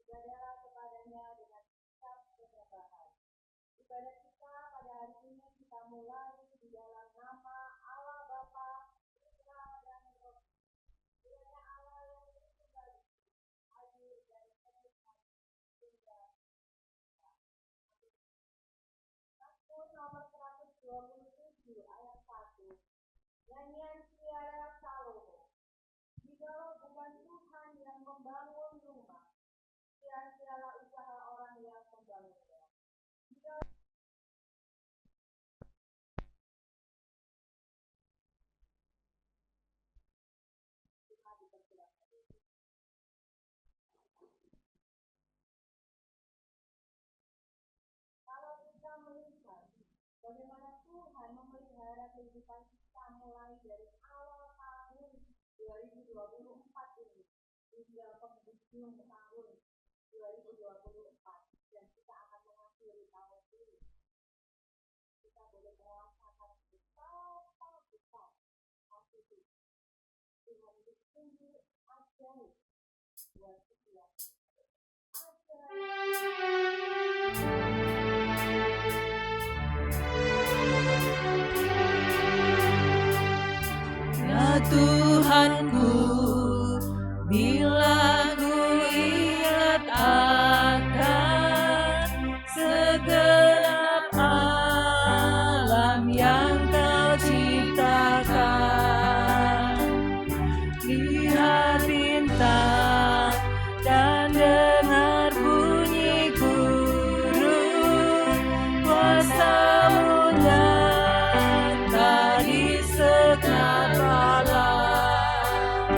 beribadahlah kepadanya dengan sikap penyembahan. Ibadah kita pada hari ini kita mulai di dalam nama Allah Bapa, Putra dan Roh. Kiranya Allah yang Tritunggal hadir dari penyembahan hingga Mazmur nomor 127 ayat 1. Nyanyian Kiara Salomo. Jikalau bukan Tuhan yang membangun rumah, sia-sialah usaha orang yang membangunnya. Jikalau kita melihat bagaimana Tuhan memelihara kehidupan kita mulai dari awal tahun 2024 ini hingga penghujung tahun 2024, dan kita akan mengakhiri tahun ini. Kita boleh merasakan betapa besar kasih Tuhan itu sungguh ajaib buat setiap Ya Tuhanku, bila ku ingat akan segenap alam yang Kau ciptakan, lihat bintang dan dengar bunyi burung, kuasa-Mu nyata di setiap alam.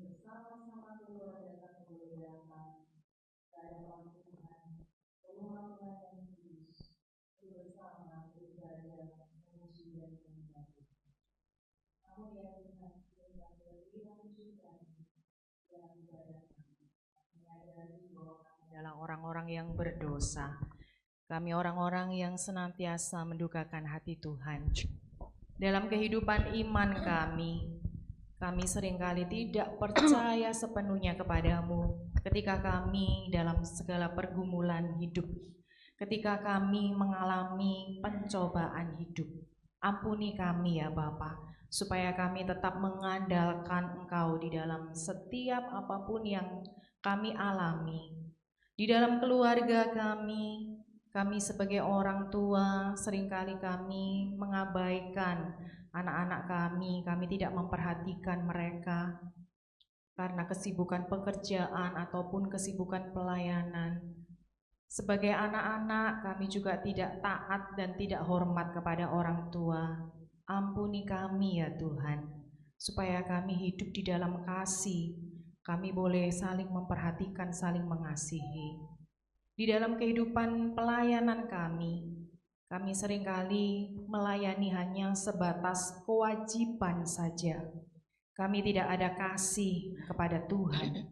bersama-sama keluarga kami boleh datang ke hadapan Tuhan, rumah Tuhan yang kudus, bersama beribadah, memuji dan menyembah. Namun ya Tuhan, kita beribadah juga dalam ibadah kami, menyadari bahwa kami adalah orang-orang yang berdosa. Kami orang-orang yang senantiasa mendukakan hati Tuhan. Dalam kehidupan iman kami seringkali tidak percaya sepenuhnya kepadamu ketika kami dalam segala pergumulan hidup, ketika kami mengalami pencobaan hidup. Ampuni kami ya Bapa, supaya kami tetap mengandalkan Engkau di dalam setiap apapun yang kami alami. Di dalam keluarga kami sebagai orang tua seringkali kami mengabaikan anak-anak kami tidak memperhatikan mereka karena kesibukan pekerjaan ataupun kesibukan pelayanan. Sebagai anak-anak kami juga tidak taat dan tidak hormat kepada orang tua. Ampuni kami ya Tuhan, supaya kami hidup di dalam kasih. Kami boleh saling memperhatikan, saling mengasihi. Di dalam kehidupan pelayanan kami seringkali melayani hanya sebatas kewajiban saja. Kami tidak ada kasih kepada Tuhan.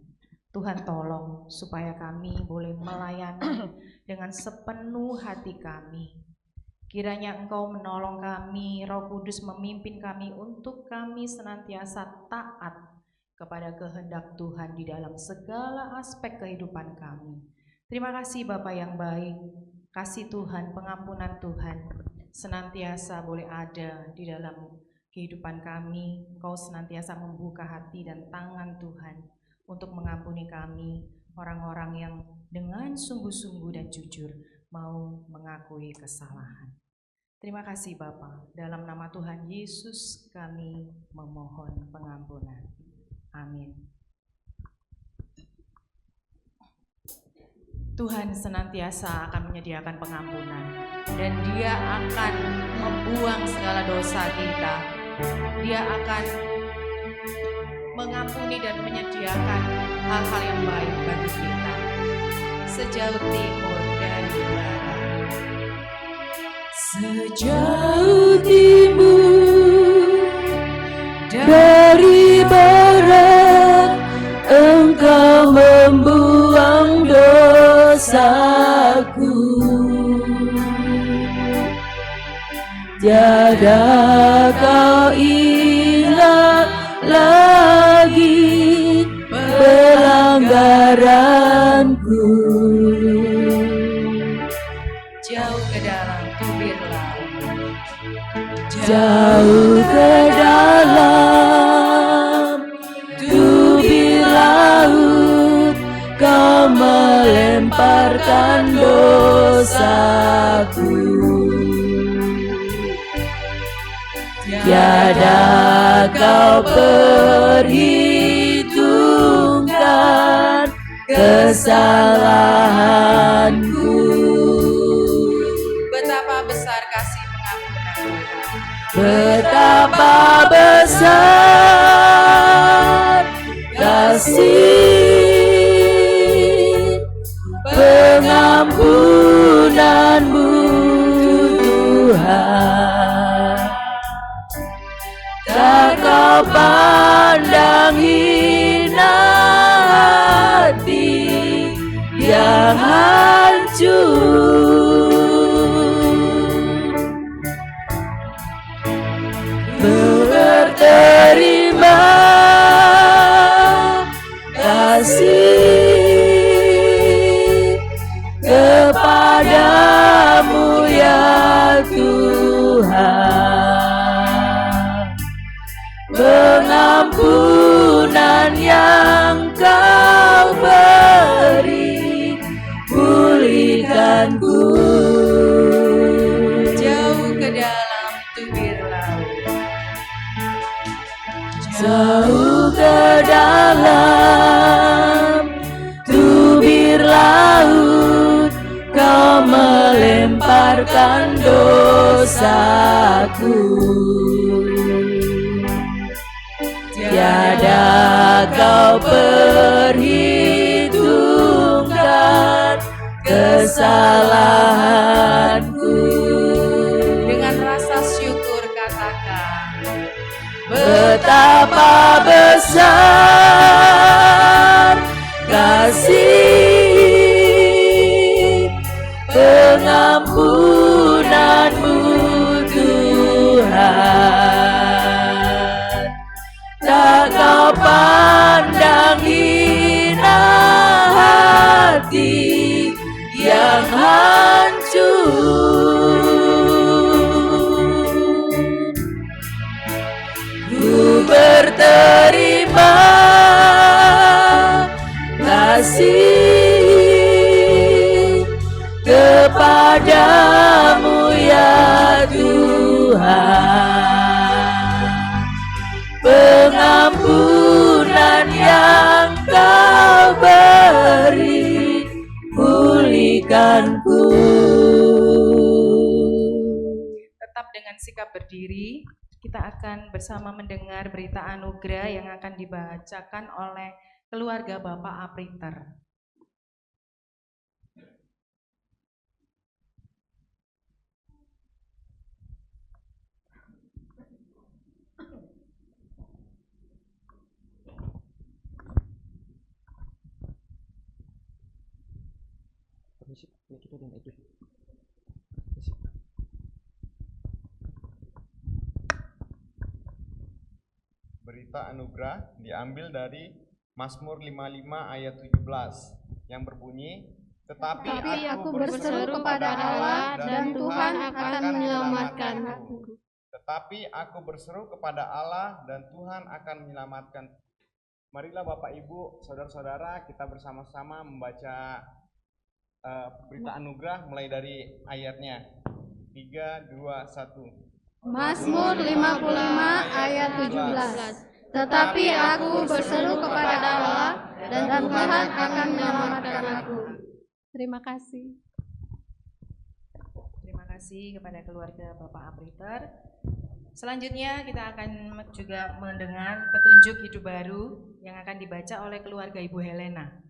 Tuhan tolong supaya kami boleh melayani dengan sepenuh hati kami. Kiranya Engkau menolong kami, Roh Kudus memimpin kami untuk kami senantiasa taat kepada kehendak Tuhan di dalam segala aspek kehidupan kami. Terima kasih Bapa yang baik, kasih Tuhan, pengampunan Tuhan senantiasa boleh ada di dalam kehidupan kami. Engkau senantiasa membuka hati dan tangan Tuhan untuk mengampuni kami, orang-orang yang dengan sungguh-sungguh dan jujur mau mengakui kesalahan. Terima kasih Bapa, dalam nama Tuhan Yesus kami memohon pengampunan. Amin. Tuhan senantiasa akan menyediakan pengampunan dan Dia akan membuang segala dosa kita. Dia akan mengampuni dan menyediakan hal-hal yang baik bagi kita sejauh timur dari barat. Sejauh timur dari barat, Engkau membuang dosaku. Tiada kau ingat lagi pelanggaranku. Jauh ke dalam tubir laut, jauh ke dalam tubir laut, Kau melemparkan dosaku. Tiada kau perhitungkan kesalahanku. betapa besar kasih pengampunan Tuhan. Betapa besar kasih pengampunanmu Tuhan. Tak kau pandang hina hati yang hancur. Terima kasih kepadamu ya Tuhan. Pengampunan yang Kau beri, pulihkanku. Jauh ke dalam tubir laut, jauh ke dalam tubir laut, kau melemparkan dosaku. Tiada kau perhitungkan kesalahanku. Dengan rasa syukur katakan, betapa besar kasih pengampunanmu Tuhan. Tak kau pandang hina hati yang hancur. Ku berterima kasih kepadamu ya Tuhan. Pengampunan yang kau beri, pulihkanku. Tetap dengan sikap berdiri, kita akan bersama mendengar berita anugerah yang akan dibacakan oleh keluarga Bapak Apriter. Berita anugerah diambil dari Mazmur 55 ayat 17 yang berbunyi, Tetapi aku berseru kepada Allah dan Tuhan akan menyelamatkan aku. Tetapi aku berseru kepada Allah dan Tuhan akan menyelamatkan. Marilah Bapak Ibu, saudara-saudara, kita bersama-sama membaca berita anugerah mulai dari ayatnya. 3, 2, 1. Mazmur 55 ayat 17. Tetapi aku berseru kepada Allah dan Tuhan akan menyelamatkan aku. Terima kasih. Terima kasih kepada keluarga Bapak Apriter. Selanjutnya kita akan juga mendengar petunjuk hidup baru yang akan dibaca oleh keluarga Ibu Helena.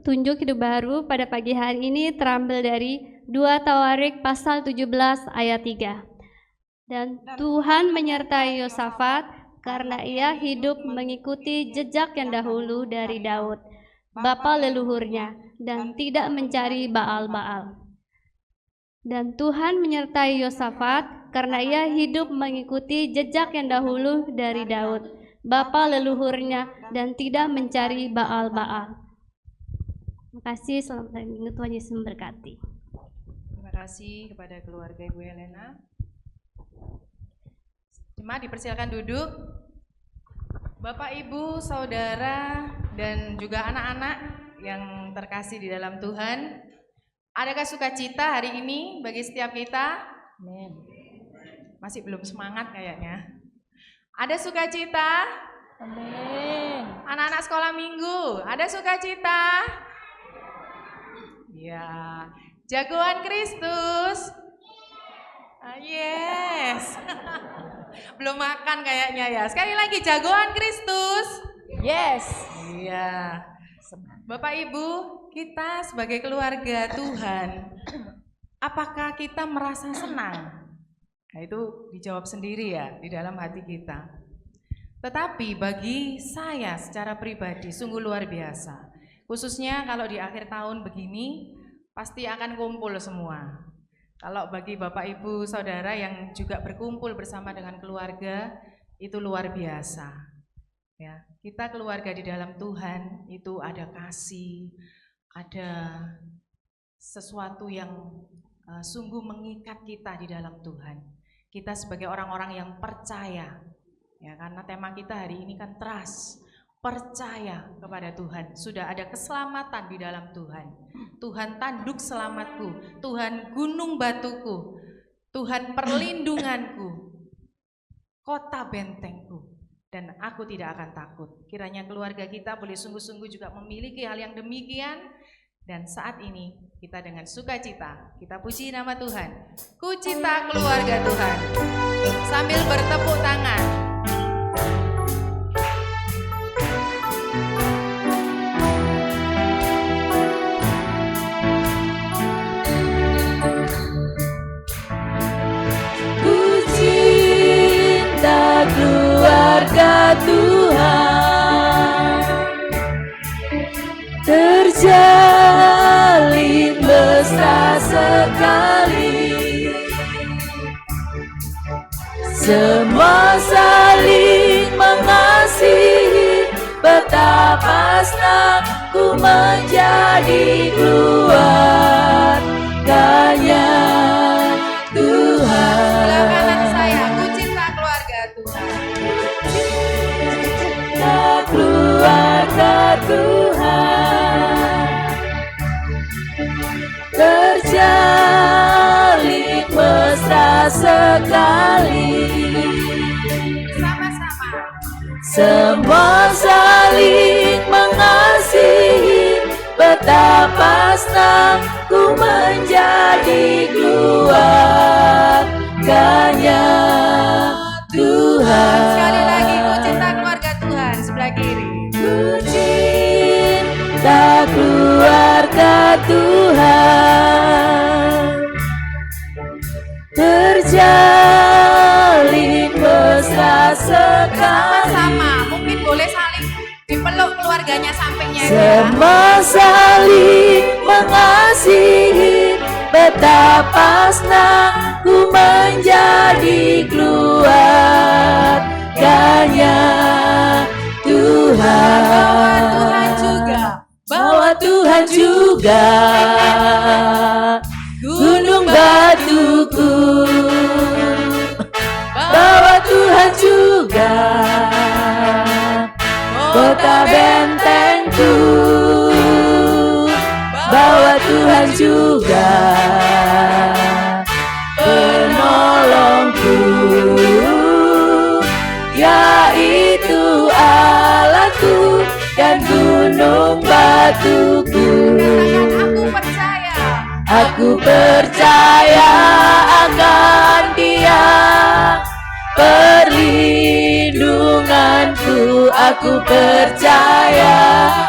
Petunjuk hidup baru pada pagi hari ini terambil dari 2 Tawarik pasal 17 ayat 3. Dan Tuhan menyertai Yosafat karena ia hidup mengikuti jejak yang dahulu dari Daud, bapa leluhurnya, dan tidak mencari Baal-Baal. Dan Tuhan menyertai Yosafat karena ia hidup mengikuti jejak yang dahulu dari Daud, bapa leluhurnya, dan tidak mencari Baal-Baal. Terima kasih, selamat hari Minggu, Tuhan Yesus memberkati. Terima kasih kepada keluarga Ibu Helena. Jemaat dipersilakan duduk. Bapak, Ibu, saudara, dan juga anak-anak yang terkasih di dalam Tuhan, adakah sukacita hari ini bagi setiap kita? Amin. Masih belum semangat kayaknya. Ada sukacita? Amin. Anak-anak sekolah minggu, ada sukacita? Ya, jagoan Kristus. Yes. Belum makan kayaknya ya. Sekali lagi, jagoan Kristus. Yes. Iya. Bapak Ibu, kita sebagai keluarga Tuhan, apakah kita merasa senang? Nah, itu dijawab sendiri ya di dalam hati kita. Tetapi bagi saya secara pribadi sungguh luar biasa. Khususnya kalau di akhir tahun begini, pasti akan kumpul semua. Kalau bagi Bapak Ibu Saudara yang juga berkumpul bersama dengan keluarga, itu luar biasa. Ya, kita keluarga di dalam Tuhan itu ada kasih, ada sesuatu yang sungguh mengikat kita di dalam Tuhan. Kita sebagai orang-orang yang percaya, ya, karena tema kita hari ini kan trust, percaya kepada Tuhan. Sudah ada keselamatan di dalam Tuhan. Tuhan tanduk selamatku, Tuhan gunung batuku, Tuhan perlindunganku, kota bentengku. Dan aku tidak akan takut. Kiranya keluarga kita boleh sungguh-sungguh juga memiliki hal yang demikian. Dan saat ini kita dengan sukacita kita puji nama Tuhan. Ku cita keluarga Tuhan. Sambil bertepuk tangan. Ku cinta keluarga Tuhan, terjalin mesra sekali, semua saling mengasihi, betapa senang ku menjadi keluarganya Tuhan. Sebelah kanan saya, ku cinta keluarga Tuhan. Cinta keluarga Tuhan, terjalin mesra sekali, Sama-sama. semua saling mengasihi, betapa senang ku menjadi keluarganya Tuhan. Sekali lagi, ku cinta keluarga Tuhan. Sebelah kiri. Ku cinta keluarga Tuhan, terjalin mesra sekali, Sama-sama, mungkin boleh saling dipeluk keluarganya sampingnya ya. semua saling mengasihi, betapa senang ku menjadi keluarganya Tuhan. Bawa Tuhan juga gunung batuku, bawa Tuhan juga kota bentengku, bawa Tuhan juga penolongku, yaitu Allahku dan gunung batuku. Aku percaya akan Dia, perlindunganku. Aku percaya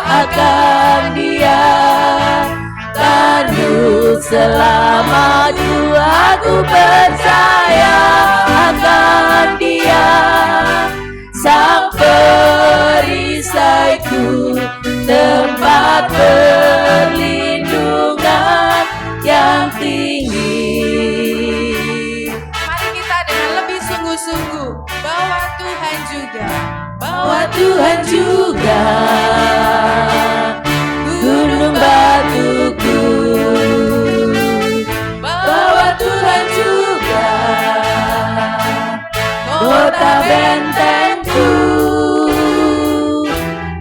akan Dia, tanduk selamatku. Aku percaya akan Dia, sang perisaiku, tempat perlindungan yang tinggi. Mari kita dengan lebih sungguh-sungguh bawa Tuhan juga, Bawa Tuhan juga gunung batuku, bawa Tuhan juga kota bentengku,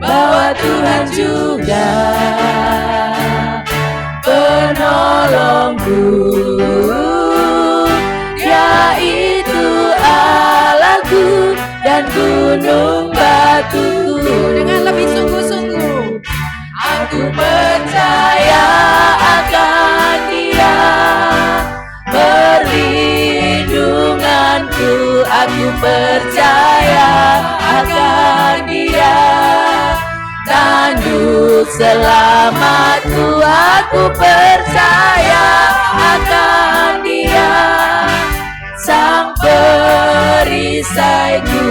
bawa Tuhan juga penolongku, yaitu Allahku dan gunung batuku. dengan lebih sungguh-sungguh. Aku percaya akan Dia, perlindunganku. Aku percaya akan Dia, tanduk selamatku. Aku percaya akan Dia, sang perisaiku,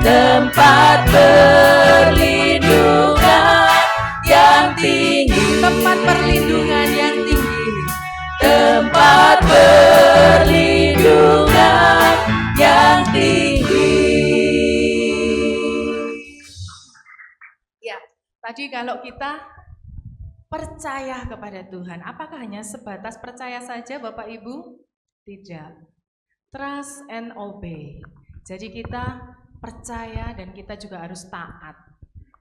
tempat perlindungan yang tinggi, Tempat perlindungan yang tinggi. tempat perlindungan yang tinggi. kalau kita percaya kepada Tuhan, apakah hanya sebatas percaya saja Bapak Ibu? Tidak. Trust and obey. Jadi kita percaya dan kita juga harus taat.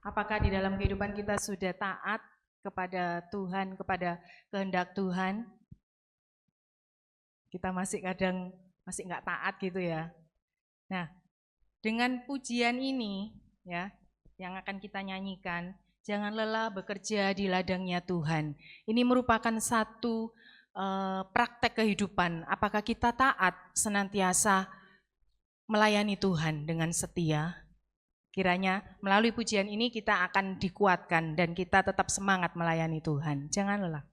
Apakah di dalam kehidupan kita sudah taat kepada Tuhan, kepada kehendak Tuhan? Kita masih nggak taat gitu ya. Nah, dengan pujian ini ya, yang akan kita nyanyikan, jangan lelah bekerja di ladangnya Tuhan. Ini merupakan satu praktek kehidupan. Apakah kita taat senantiasa melayani Tuhan dengan setia? Kiranya melalui pujian ini kita akan dikuatkan dan kita tetap semangat melayani Tuhan. Jangan lelah.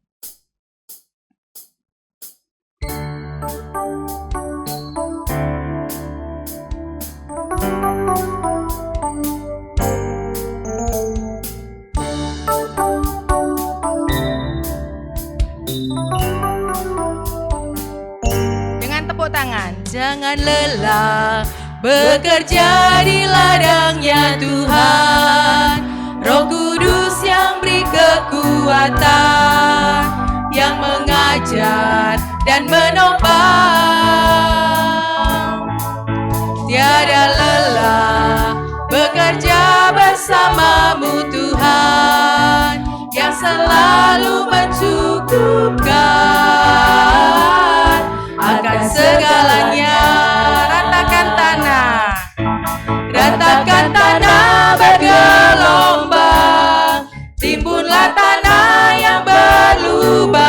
Tangan, jangan lelah bekerja di ladangnya Tuhan. Roh Kudus yang beri kekuatan, yang mengajar dan menopang. Tiada lelah bekerja bersamamu Tuhan, yang selalu mencukupkan akan segalanya. Ratakan tanah bergelombang, timbunlah tanah yang berlubang,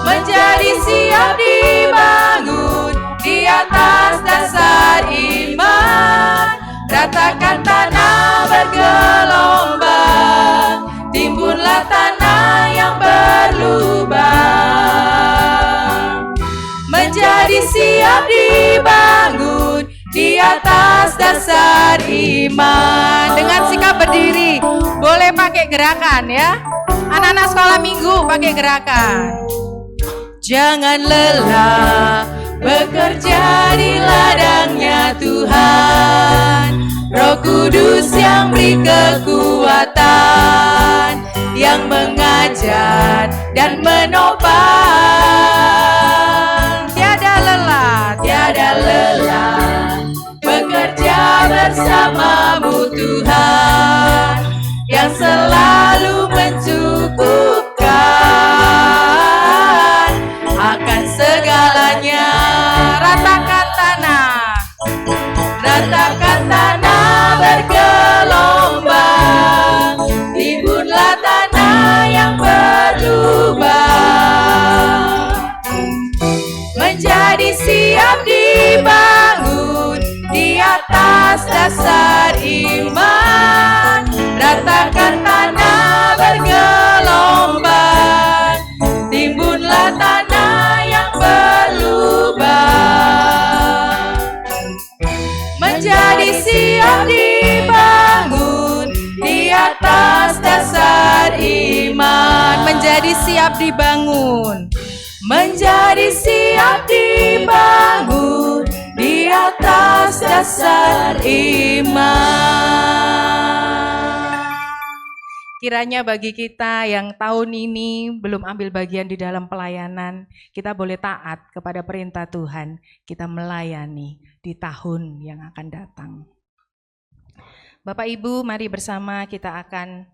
menjadi siap dibangun di atas dasar iman. Ratakan tanah bergelombang, timbunlah tanah yang berlubang, menjadi siap dibangun di atas dasar iman. Dengan sikap berdiri, boleh pakai gerakan ya. Anak-anak sekolah minggu pakai gerakan. Jangan lelah bekerja di ladangnya Tuhan. Roh Kudus yang beri kekuatan, yang mengajar dan menopang. Tiada lelah bekerja bersamamu Tuhan, yang selalu mencukupkan akan segalanya. Ratakan tanah bergelombang, timbunlah tanah yang berlubang, menjadi siap dibangun di atas dasar iman. Ratakan tanah bergelombang, timbunlah tanah yang berlubang, menjadi siap dibangun di atas dasar iman. Menjadi siap dibangun, menjadi siap dibangun di atas dasar iman. Kiranya bagi kita yang tahun ini belum ambil bagian di dalam pelayanan, kita boleh taat kepada perintah Tuhan, kita melayani di tahun yang akan datang. Bapak Ibu, mari bersama kita akan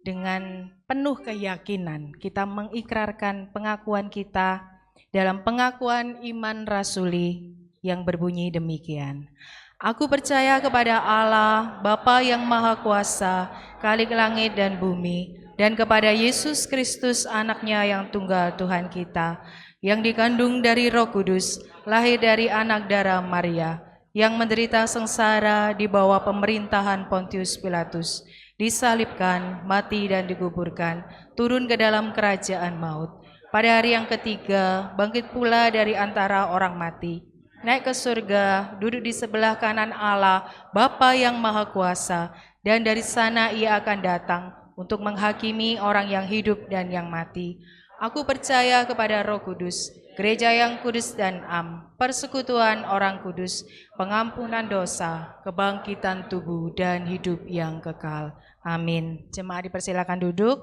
dengan penuh keyakinan kita mengikrarkan pengakuan kita dalam pengakuan iman rasuli yang berbunyi demikian. Aku percaya kepada Allah, Bapa yang Maha Kuasa, Khalik langit dan bumi, dan kepada Yesus Kristus anaknya yang tunggal Tuhan kita, yang dikandung dari Roh Kudus, lahir dari anak darah Maria, yang menderita sengsara di bawah pemerintahan Pontius Pilatus, disalibkan, mati dan dikuburkan, turun ke dalam kerajaan maut. Pada hari yang ketiga, bangkit pula dari antara orang mati, naik ke surga, duduk di sebelah kanan Allah, Bapa yang Maha Kuasa, dan dari sana ia akan datang untuk menghakimi orang yang hidup dan yang mati. Aku percaya kepada Roh Kudus, gereja yang kudus dan am, persekutuan orang kudus, pengampunan dosa, kebangkitan tubuh dan hidup yang kekal. Amin. Jemaat dipersilakan duduk.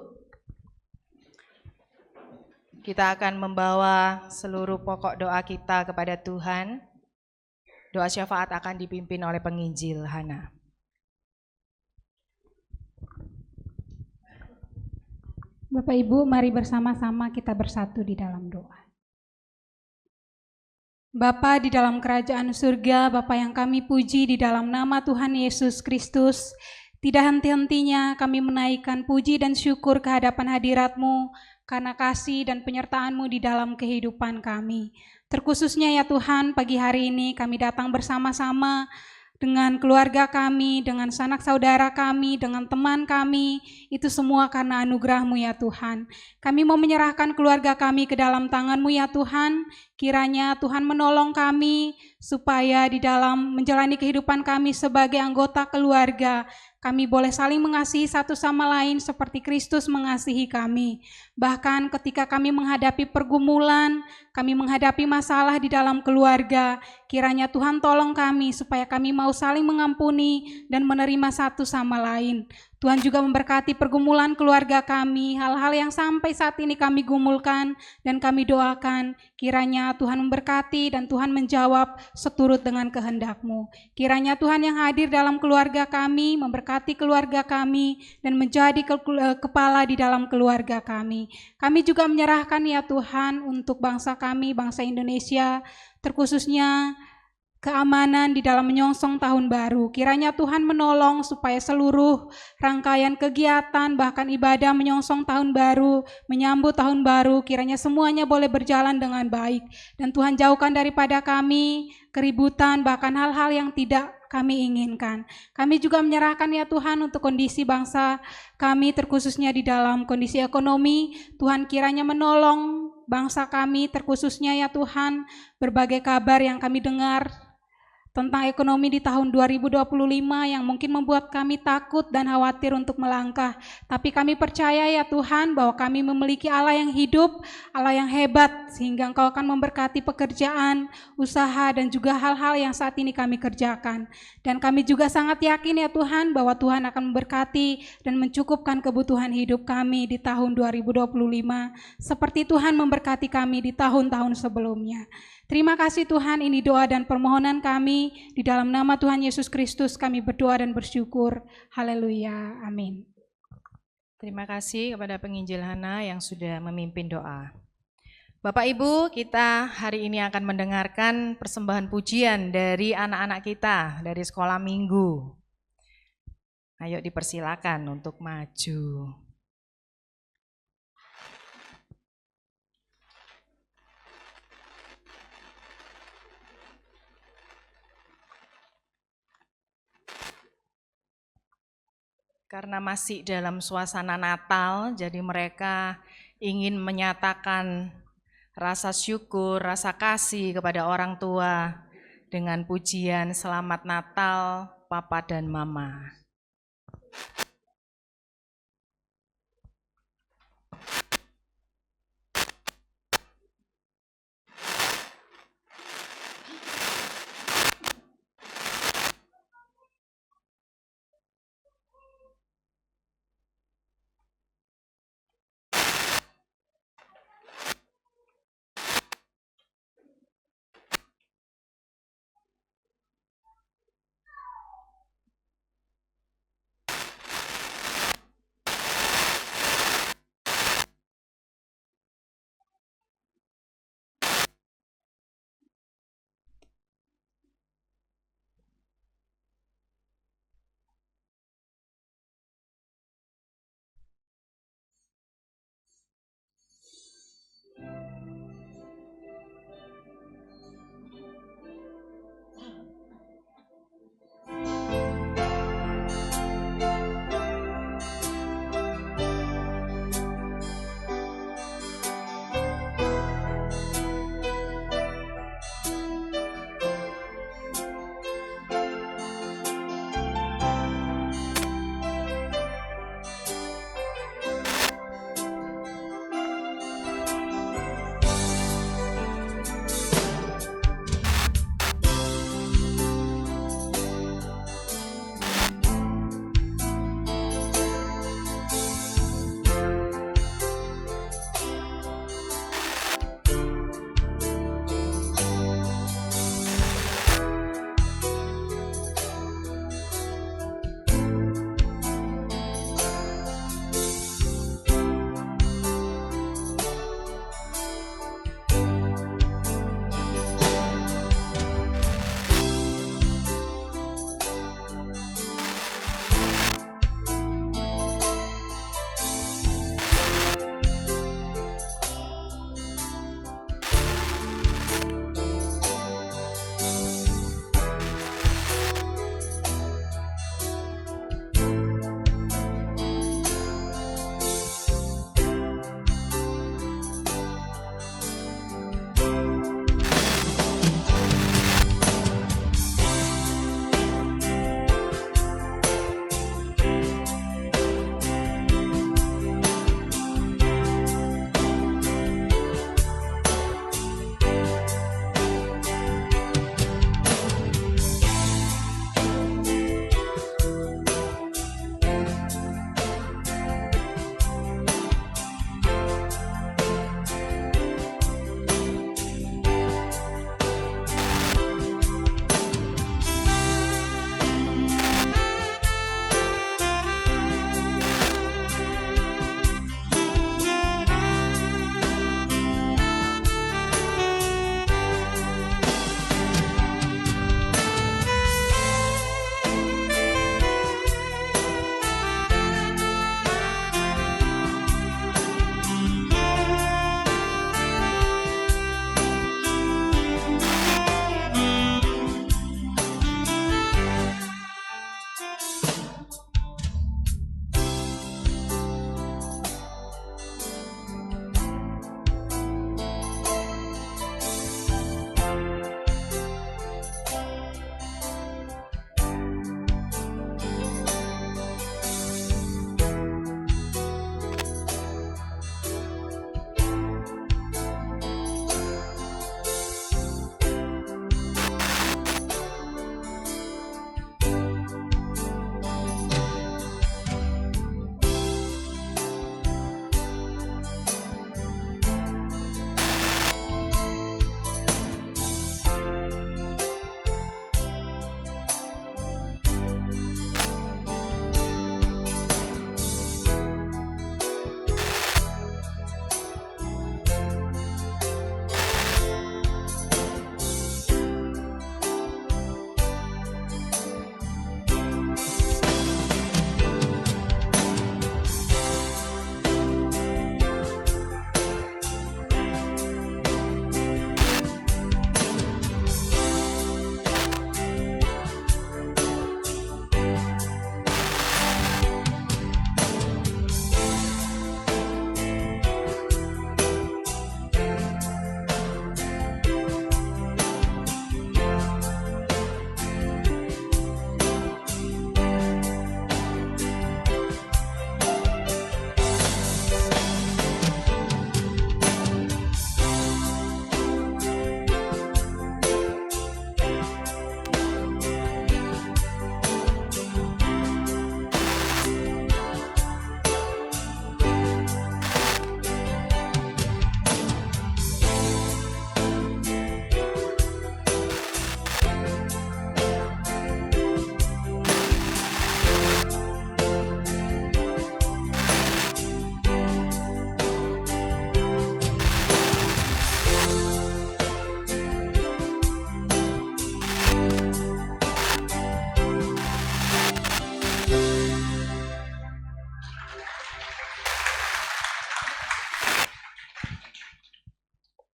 Kita akan membawa seluruh pokok doa kita kepada Tuhan. Doa syafaat akan dipimpin oleh penginjil Hana. Bapak Ibu, mari bersama-sama kita bersatu di dalam doa. Bapa di dalam kerajaan surga, Bapa yang kami puji di dalam nama Tuhan Yesus Kristus, tidak henti-hentinya kami menaikkan puji dan syukur ke hadapan hadirat-Mu karena kasih dan penyertaan-Mu di dalam kehidupan kami. Terkhususnya ya Tuhan, pagi hari ini kami datang bersama-sama dengan keluarga kami, dengan sanak saudara kami, dengan teman kami, itu semua karena anugerah-Mu ya Tuhan. Kami mau menyerahkan keluarga kami ke dalam tangan-Mu ya Tuhan, kiranya Tuhan menolong kami supaya di dalam menjalani kehidupan kami sebagai anggota keluarga, kami boleh saling mengasihi satu sama lain seperti Kristus mengasihi kami. Bahkan ketika kami menghadapi pergumulan, kami menghadapi masalah di dalam keluarga, kiranya Tuhan tolong kami supaya kami mau saling mengampuni dan menerima satu sama lain. Tuhan juga memberkati pergumulan keluarga kami, hal-hal yang sampai saat ini kami gumulkan dan kami doakan. Kiranya Tuhan memberkati dan Tuhan menjawab seturut dengan kehendak-Mu. Kiranya Tuhan yang hadir dalam keluarga kami, memberkati keluarga kami dan menjadi kepala di dalam keluarga kami. Kami juga menyerahkan ya Tuhan untuk bangsa kami, bangsa Indonesia, terkhususnya keamanan di dalam menyongsong tahun baru. Kiranya Tuhan menolong supaya seluruh rangkaian kegiatan, bahkan ibadah menyongsong tahun baru, menyambut tahun baru, kiranya semuanya boleh berjalan dengan baik. Dan Tuhan jauhkan daripada kami keributan, bahkan hal-hal yang tidak kami inginkan. Kami juga menyerahkan ya Tuhan untuk kondisi bangsa kami, terkhususnya di dalam kondisi ekonomi. Tuhan kiranya menolong bangsa kami, terkhususnya ya Tuhan, berbagai kabar yang kami dengar tentang ekonomi di tahun 2025 yang mungkin membuat kami takut dan khawatir untuk melangkah. Tapi kami percaya ya Tuhan bahwa kami memiliki Allah yang hidup, Allah yang hebat, sehingga Engkau akan memberkati pekerjaan, usaha, dan juga hal-hal yang saat ini kami kerjakan. Dan kami juga sangat yakin ya Tuhan bahwa Tuhan akan memberkati dan mencukupkan kebutuhan hidup kami di tahun 2025, seperti Tuhan memberkati kami di tahun-tahun sebelumnya. Terima kasih Tuhan, ini doa dan permohonan kami. Di dalam nama Tuhan Yesus Kristus kami berdoa dan bersyukur. Haleluya. Amin. Terima kasih kepada penginjil Hana yang sudah memimpin doa. Bapak Ibu, kita hari ini akan mendengarkan persembahan pujian dari anak-anak kita dari sekolah minggu. Ayo dipersilakan untuk maju. Karena masih dalam suasana Natal, jadi mereka ingin menyatakan rasa syukur, rasa kasih kepada orang tua dengan pujian Selamat Natal, Papa dan Mama.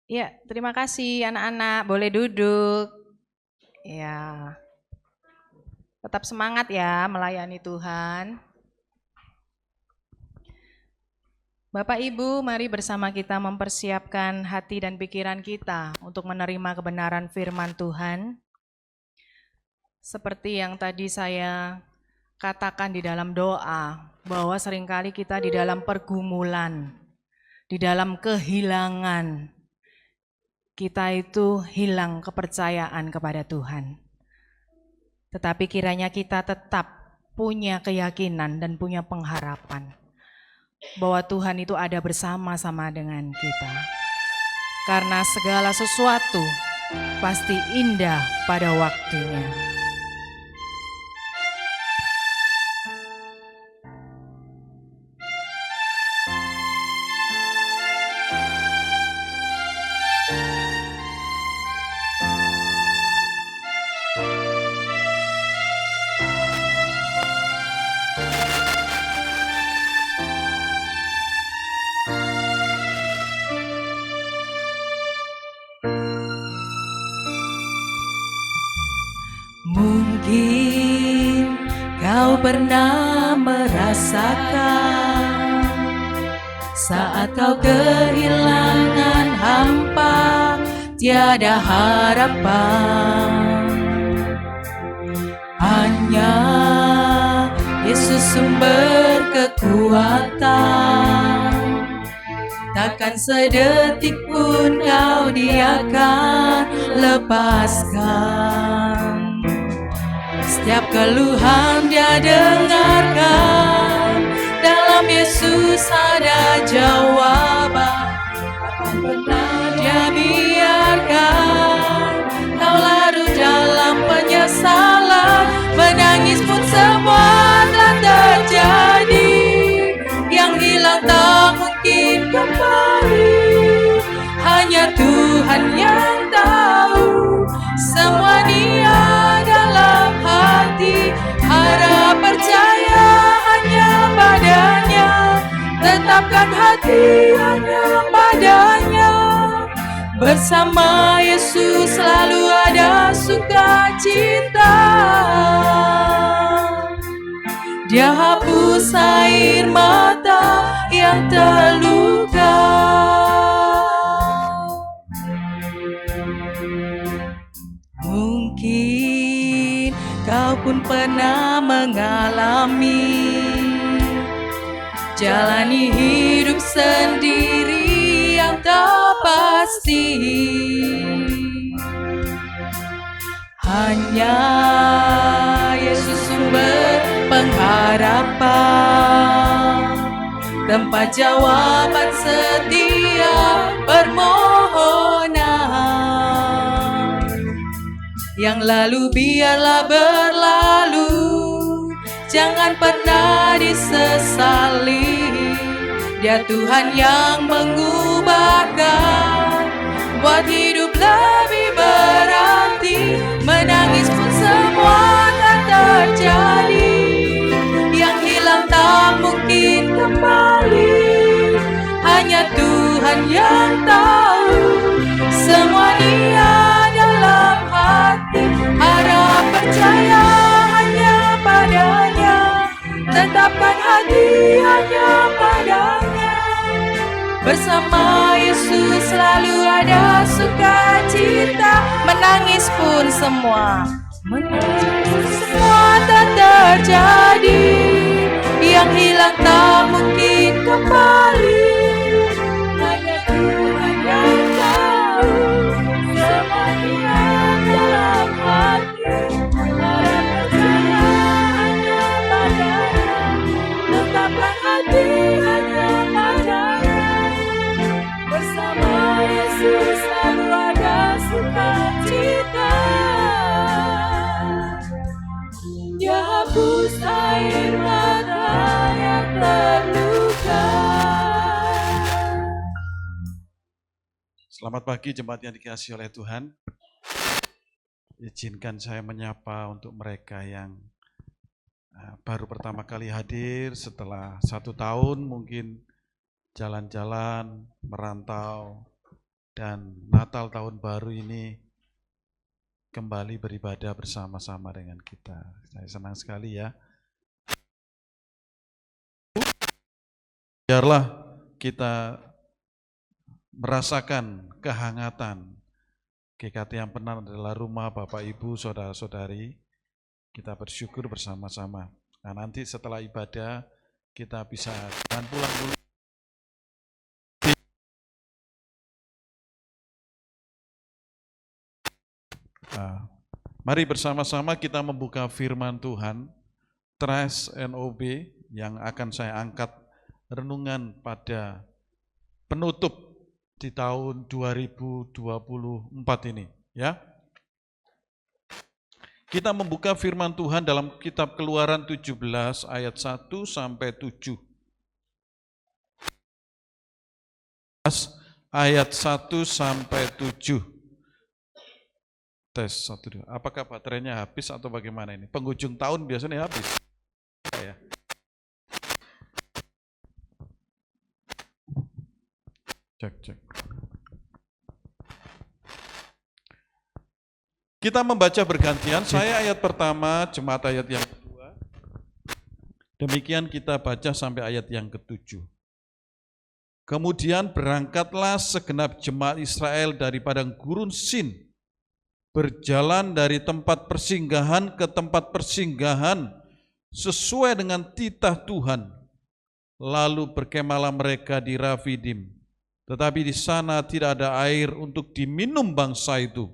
Ya, terima kasih anak-anak, boleh duduk. Ya, tetap semangat ya melayani Tuhan. Bapak Ibu, mari bersama kita mempersiapkan hati dan pikiran kita untuk menerima kebenaran firman Tuhan. Seperti yang tadi saya katakan di dalam doa, bahwa seringkali kita di dalam pergumulan, di dalam kehilangan, kita itu hilang kepercayaan kepada Tuhan. Tetapi kiranya kita tetap punya keyakinan dan punya pengharapan bahwa Tuhan itu ada bersama-sama dengan kita. Karena segala sesuatu pasti indah pada waktunya. Mungkin kau pernah merasakan saat kau kehilangan hampa, tiada harapan. Hanya Yesus sumber kekuatan. Takkan sedetik pun kau Dia akan lepaskan. Setiap keluhan Dia dengarkan, dalam Yesus ada jawaban. Takkan pernah Dia biarkan kau larut dalam penyesalan. Menangis pun semua telah terjadi, yang hilang tak mungkin kembali. Hanya Tuhan yang tahu semua niat dalam hati. Harap percaya hanya padanya, tetapkan hati hanya padanya. Bersama Yesus selalu ada sukacita. Dia hapus air mata yang terluka. Mungkin kau pun pernah mengalami jalani hidup sendiri yang tak pasti. Hanya Yesus sumber pengharapan, tempat jawaban setiap permohonan. Yang lalu biarlah berlalu, jangan pernah disesali. Dia Tuhan yang mengubahkan, buat hidup lebih berarti. Menangis pun semua tak terjadi, yang hilang tak mungkin kembali. Hanya Tuhan yang tahu semua niat dalam hati. Harap percaya hanya padanya, tetapkan hati hanya padanya. Bersama Yesus selalu ada sukacita. Menangis pun semua tak terjadi, yang hilang tak mungkin kembali. Hanya Tuhan yang tahu semua niat dalam hati. Harap percaya hanya padanya, tetapkan hati hanya padanya. Bersama Yesus selalu ada sukacita. Dia hapus air mata yang terluka. Selamat pagi jemaat yang dikasihi oleh Tuhan. Izinkan saya menyapa untuk mereka yang baru pertama kali hadir setelah 1 tahun mungkin jalan-jalan, merantau, dan Natal tahun baru ini kembali beribadah bersama-sama dengan kita. Saya senang sekali ya. Biarlah kita merasakan kehangatan. GKT yang benar adalah rumah Bapak Ibu, saudara-saudari. Kita bersyukur bersama-sama. Nah, nanti setelah ibadah kita bisa pulang dulu. Mari bersama-sama kita membuka firman Tuhan, Trust and Obey, yang akan saya angkat renungan pada penutup di tahun 2024 ini, ya. Kita membuka firman Tuhan dalam kitab Keluaran 17 ayat 1 sampai 7. Ayat 1 sampai 7. Tes 1 2. Apakah baterainya habis atau bagaimana ini? Penghujung tahun biasanya habis. Ya. Cek. Kita membaca bergantian, saya ayat pertama, jemaat ayat yang kedua. Demikian kita baca sampai ayat yang ke-7. Kemudian berangkatlah segenap jemaat Israel dari padang gurun Sin, berjalan dari tempat persinggahan ke tempat persinggahan sesuai dengan titah Tuhan. Lalu berkemalah mereka di Rafidim, tetapi di sana tidak ada air untuk diminum bangsa itu.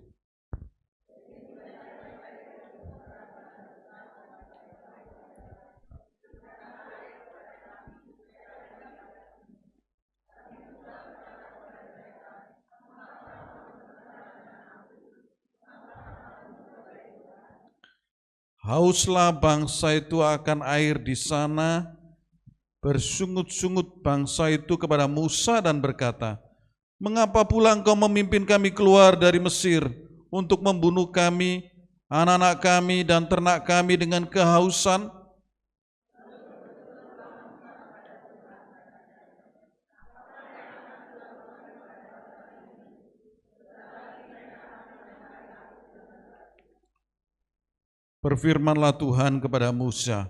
Hauslah bangsa itu akan air di sana, bersungut-sungut bangsa itu kepada Musa dan berkata, "Mengapa pula engkau memimpin kami keluar dari Mesir untuk membunuh kami, anak-anak kami dan ternak kami dengan kehausan?" Berfirmanlah Tuhan kepada Musa,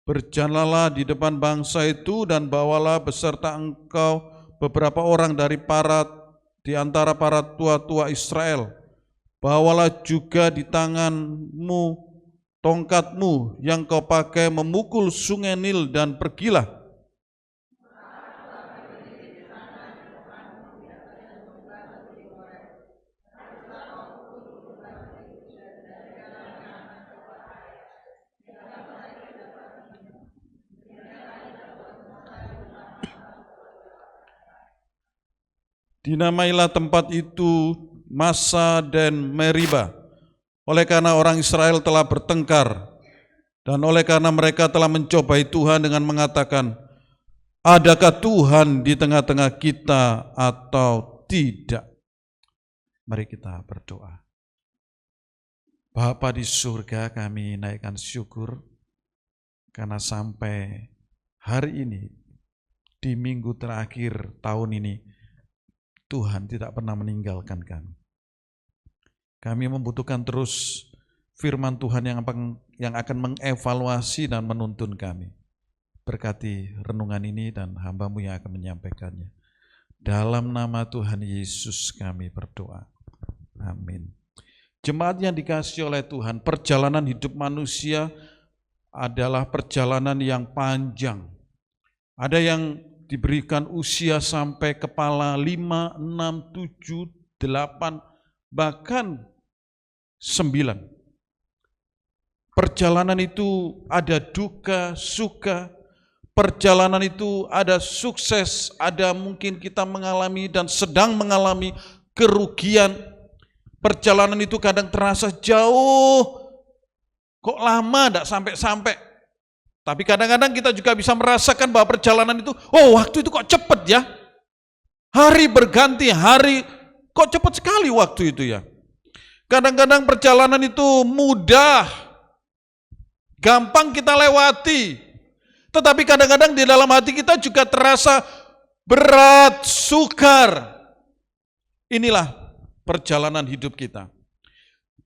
"Berjalanlah di depan bangsa itu dan bawalah beserta engkau beberapa orang di antara para tua-tua Israel. Bawalah juga di tanganmu tongkatmu yang kau pakai memukul sungai Nil dan pergilah." Dinamailah tempat itu Massa dan Meriba, oleh karena orang Israel telah bertengkar, dan oleh karena mereka telah mencobai Tuhan dengan mengatakan, "Adakah Tuhan di tengah-tengah kita atau tidak?" Mari kita berdoa. Bapa di surga, kami naikkan syukur karena sampai hari ini, di minggu terakhir tahun ini, Tuhan tidak pernah meninggalkan kami. Kami membutuhkan terus firman Tuhan yang akan mengevaluasi dan menuntun kami. Berkati renungan ini dan hamba-Mu yang akan menyampaikannya. Dalam nama Tuhan Yesus kami berdoa. Amin. Jemaat yang dikasihi oleh Tuhan, perjalanan hidup manusia adalah perjalanan yang panjang. Ada yang diberikan usia sampai kepala 5, 6, 7, 8, bahkan 9. Perjalanan itu ada duka, suka. Perjalanan itu ada sukses, ada mungkin kita mengalami dan sedang mengalami kerugian. Perjalanan itu kadang terasa jauh, kok lama enggak sampai-sampai. Tapi kadang-kadang kita juga bisa merasakan bahwa perjalanan itu, waktu itu kok cepat ya. Hari berganti hari, kok cepat sekali waktu itu ya. Kadang-kadang perjalanan itu mudah, gampang kita lewati. Tetapi kadang-kadang di dalam hati kita juga terasa berat, sukar. Inilah perjalanan hidup kita.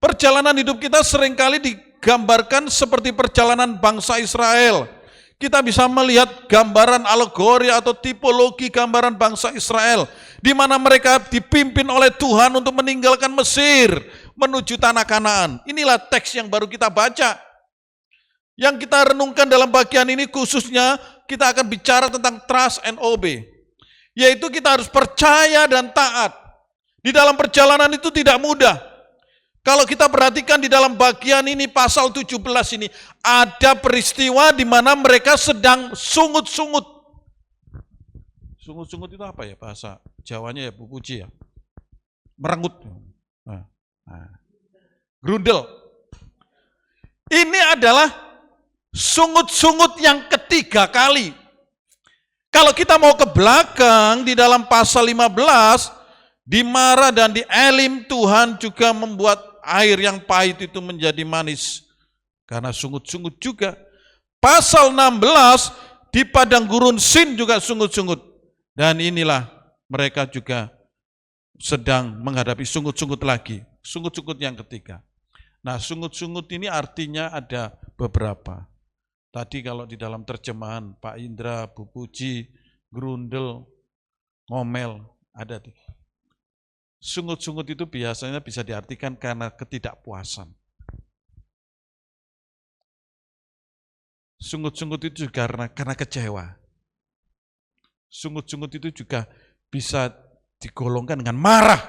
Perjalanan hidup kita seringkali digambarkan seperti perjalanan bangsa Israel. Kita bisa melihat gambaran alegori atau tipologi gambaran bangsa Israel, di mana mereka dipimpin oleh Tuhan untuk meninggalkan Mesir, menuju tanah Kanaan. Inilah teks yang baru kita baca. Yang kita renungkan dalam bagian ini khususnya, kita akan bicara tentang trust and obey. Yaitu kita harus percaya dan taat. Di dalam perjalanan itu tidak mudah. Kalau kita perhatikan di dalam bagian ini, pasal 17 ini, ada peristiwa di mana mereka sedang sungut-sungut. Sungut-sungut itu apa ya bahasa Jawanya ya, Bu Puji ya? Merengut. Grundel. Ini adalah sungut-sungut yang ketiga kali. Kalau kita mau ke belakang, di dalam pasal 15, di Mara dan di Elim, Tuhan juga membuat air yang pahit itu menjadi manis. Karena sungut-sungut juga. Pasal 16, di padang gurun Sin juga sungut-sungut. Dan inilah mereka juga sedang menghadapi sungut-sungut lagi. Sungut-sungut yang ketiga. Nah, sungut-sungut ini artinya ada beberapa. Tadi kalau di dalam terjemahan Pak Indra, Bu Puji, Grundel, ngomel, ada tuh. Sungut-sungut itu biasanya bisa diartikan karena ketidakpuasan. Sungut-sungut itu juga karena kecewa. Sungut-sungut itu juga bisa digolongkan dengan marah.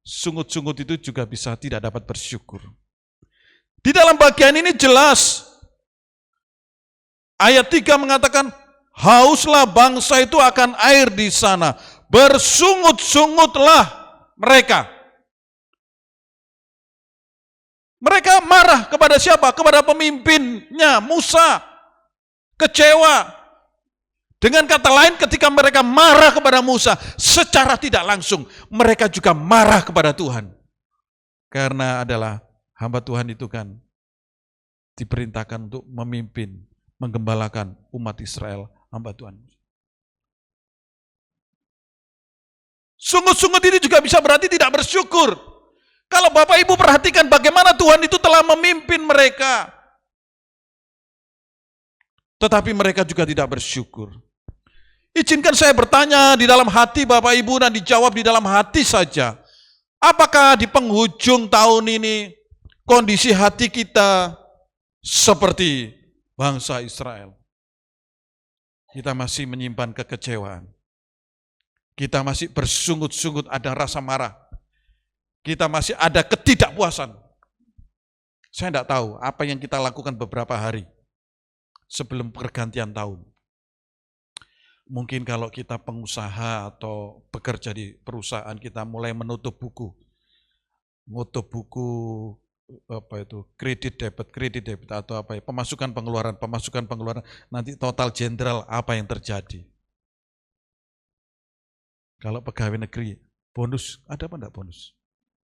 Sungut-sungut itu juga bisa tidak dapat bersyukur. Di dalam bagian ini jelas, ayat 3 mengatakan, hauslah bangsa itu akan air di sana, bersungut-sungutlah mereka. Mereka marah kepada siapa? Kepada pemimpinnya, Musa. Kecewa. Dengan kata lain, ketika mereka marah kepada Musa, secara tidak langsung, mereka juga marah kepada Tuhan. Karena adalah hamba Tuhan itu kan diperintahkan untuk memimpin, menggembalakan umat Israel, hamba Tuhan. Sungut-sungut ini juga bisa berarti tidak bersyukur. Kalau Bapak Ibu perhatikan bagaimana Tuhan itu telah memimpin mereka. Tetapi mereka juga tidak bersyukur. Izinkan saya bertanya di dalam hati Bapak Ibu dan dijawab di dalam hati saja. Apakah di penghujung tahun ini kondisi hati kita seperti bangsa Israel? Kita masih menyimpan kekecewaan. Kita masih bersungut-sungut, ada rasa marah. Kita masih ada ketidakpuasan. Saya tidak tahu apa yang kita lakukan beberapa hari sebelum pergantian tahun. Mungkin kalau kita pengusaha atau bekerja di perusahaan, kita mulai menutup buku. Menutup buku apa itu, kredit debit atau apa ya, pemasukan pengeluaran, nanti total jenderal apa yang terjadi. Kalau pegawai negeri, bonus, ada apa enggak bonus?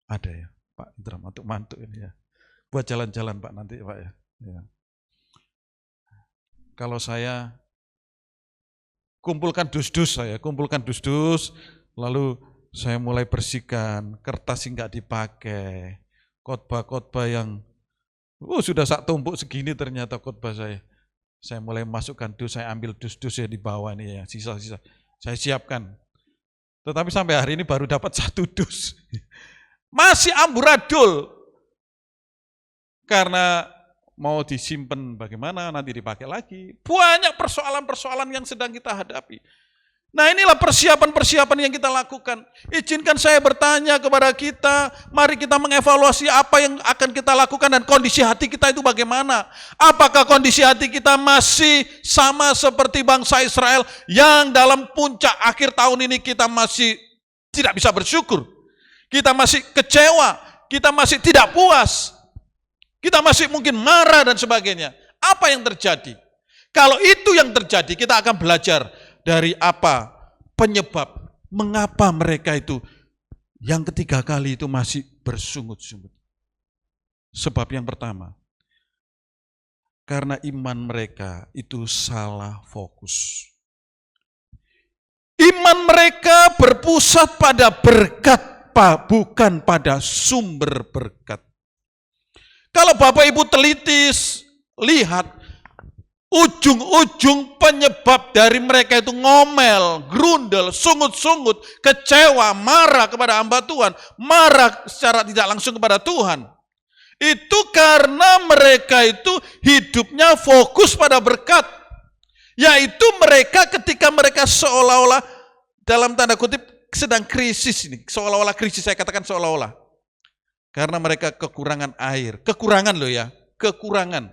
Ada ya, Pak Indra, untuk mantu ini ya. Buat jalan-jalan Pak nanti Pak ya. Kalau saya kumpulkan dus-dus, lalu saya mulai bersihkan, kertas yang enggak dipakai, khotbah-khotbah yang sudah sak tumpuk segini ternyata khotbah saya. Saya mulai masukkan dus, saya ambil dus-dus ya di bawah ini ya, sisa-sisa. Saya siapkan. Tetapi sampai hari ini baru dapat 1 dus. Masih amburadul. Karena mau disimpan bagaimana, nanti dipakai lagi. Banyak persoalan-persoalan yang sedang kita hadapi. Nah inilah persiapan-persiapan yang kita lakukan. Izinkan saya bertanya kepada kita, mari kita mengevaluasi apa yang akan kita lakukan dan kondisi hati kita itu bagaimana. Apakah kondisi hati kita masih sama seperti bangsa Israel yang dalam puncak akhir tahun ini kita masih tidak bisa bersyukur. Kita masih kecewa, kita masih tidak puas, kita masih mungkin marah dan sebagainya. Apa yang terjadi? Kalau itu yang terjadi, kita akan belajar dari apa penyebab, mengapa mereka itu yang ketiga kali itu masih bersungut-sungut. Sebab yang pertama, karena iman mereka itu salah fokus. Iman mereka berpusat pada berkat bukan pada sumber berkat. Kalau Bapak Ibu teliti lihat, ujung-ujung penyebab dari mereka itu ngomel, grundel, sungut-sungut, kecewa, marah kepada hamba Tuhan, marah secara tidak langsung kepada Tuhan. Itu karena mereka itu hidupnya fokus pada berkat. Yaitu mereka ketika mereka seolah-olah dalam tanda kutip sedang krisis ini. Seolah-olah krisis, saya katakan seolah-olah. Karena mereka kekurangan air. Kekurangan loh ya, kekurangan.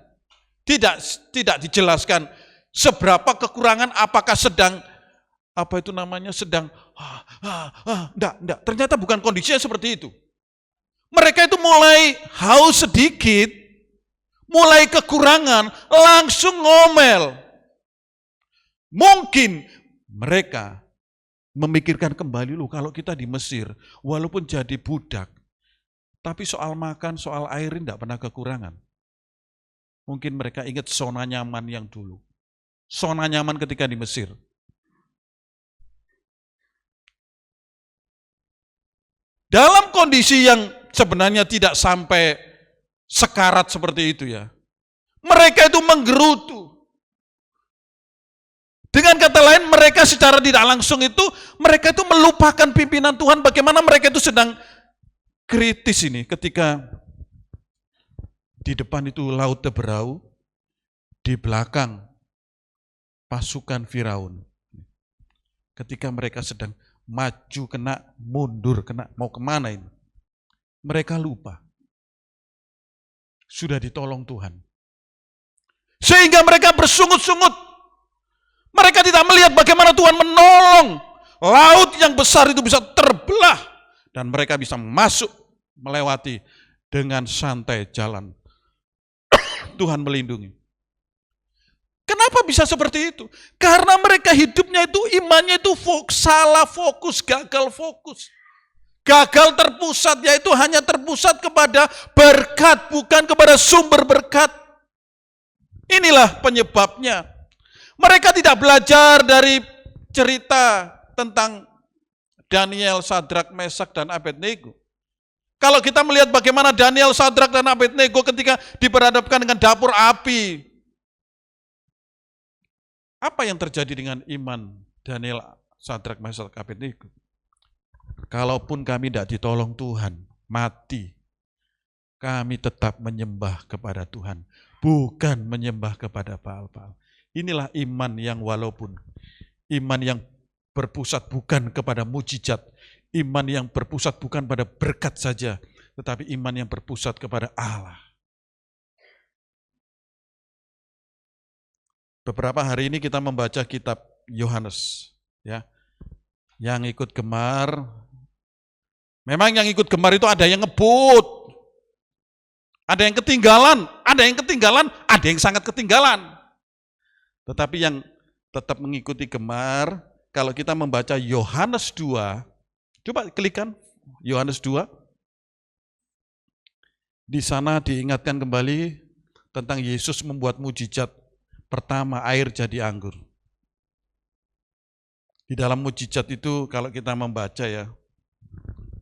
Tidak dijelaskan seberapa kekurangan, apakah sedang, sedang, enggak. Ternyata bukan kondisinya seperti itu. Mereka itu mulai haus sedikit, mulai kekurangan, langsung ngomel. Mungkin mereka memikirkan kembali, loh kalau kita di Mesir, walaupun jadi budak, tapi soal makan, soal air tidak pernah kekurangan. Mungkin mereka ingat zona nyaman yang dulu. Zona nyaman ketika di Mesir. Dalam kondisi yang sebenarnya tidak sampai sekarat seperti itu ya. Mereka itu menggerutu. Dengan kata lain, mereka secara tidak langsung itu, mereka itu melupakan pimpinan Tuhan. Bagaimana mereka itu sedang kritis ini ketika di depan itu laut Teberau, di belakang pasukan Firaun. Ketika mereka sedang maju kena, mundur kena, mau kemana ini? Mereka lupa. Sudah ditolong Tuhan. Sehingga mereka bersungut-sungut. Mereka tidak melihat bagaimana Tuhan menolong. Laut yang besar itu bisa terbelah. Dan mereka bisa masuk, melewati dengan santai jalan. Tuhan melindungi. Kenapa bisa seperti itu? Karena mereka hidupnya itu, imannya itu salah fokus, gagal fokus. Gagal terpusat, yaitu hanya terpusat kepada berkat, bukan kepada sumber berkat. Inilah penyebabnya. Mereka tidak belajar dari cerita tentang Daniel, Sadrak, Mesak, dan Abednego. Kalau kita melihat bagaimana Daniel, Sadrak, dan Abednego ketika diperhadapkan dengan dapur api, apa yang terjadi dengan iman Daniel, Sadrak, Mesak, Abednego? Kalaupun kami tidak ditolong Tuhan, mati, kami tetap menyembah kepada Tuhan, bukan menyembah kepada Baal-Baal. Inilah iman yang walaupun iman yang berpusat bukan kepada mujizat, iman yang berpusat bukan pada berkat saja, tetapi iman yang berpusat kepada Allah. Beberapa hari ini kita membaca kitab Yohanes, ya. Yang ikut gemar, memang yang ikut gemar itu ada yang ngebut, ada yang ketinggalan, ada yang sangat ketinggalan. Tetapi yang tetap mengikuti gemar, kalau kita membaca Yohanes 2, coba klikkan Yohanes 2. Di sana diingatkan kembali tentang Yesus membuat mujizat pertama, air jadi anggur. Di dalam mujizat itu kalau kita membaca ya,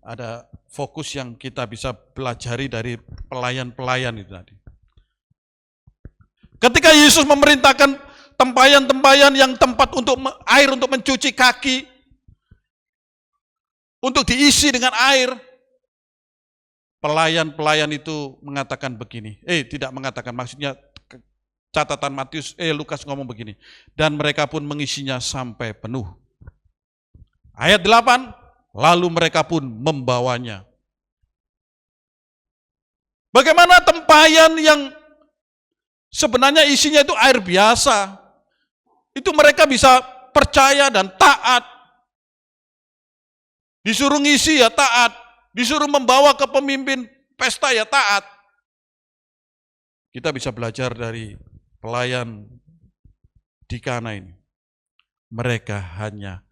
ada fokus yang kita bisa pelajari dari pelayan-pelayan itu tadi. Ketika Yesus memerintahkan tempayan-tempayan yang tempat untuk air untuk mencuci kaki, untuk diisi dengan air, pelayan-pelayan itu mengatakan begini, tidak mengatakan, maksudnya catatan Matius, Lukas ngomong begini, dan mereka pun mengisinya sampai penuh. Ayat 8, lalu mereka pun membawanya. Bagaimana tempayan yang sebenarnya isinya itu air biasa, itu mereka bisa percaya dan taat. Disuruh ngisi ya taat, disuruh membawa ke pemimpin pesta ya taat. Kita bisa belajar dari pelayan di Kana ini. Mereka hanya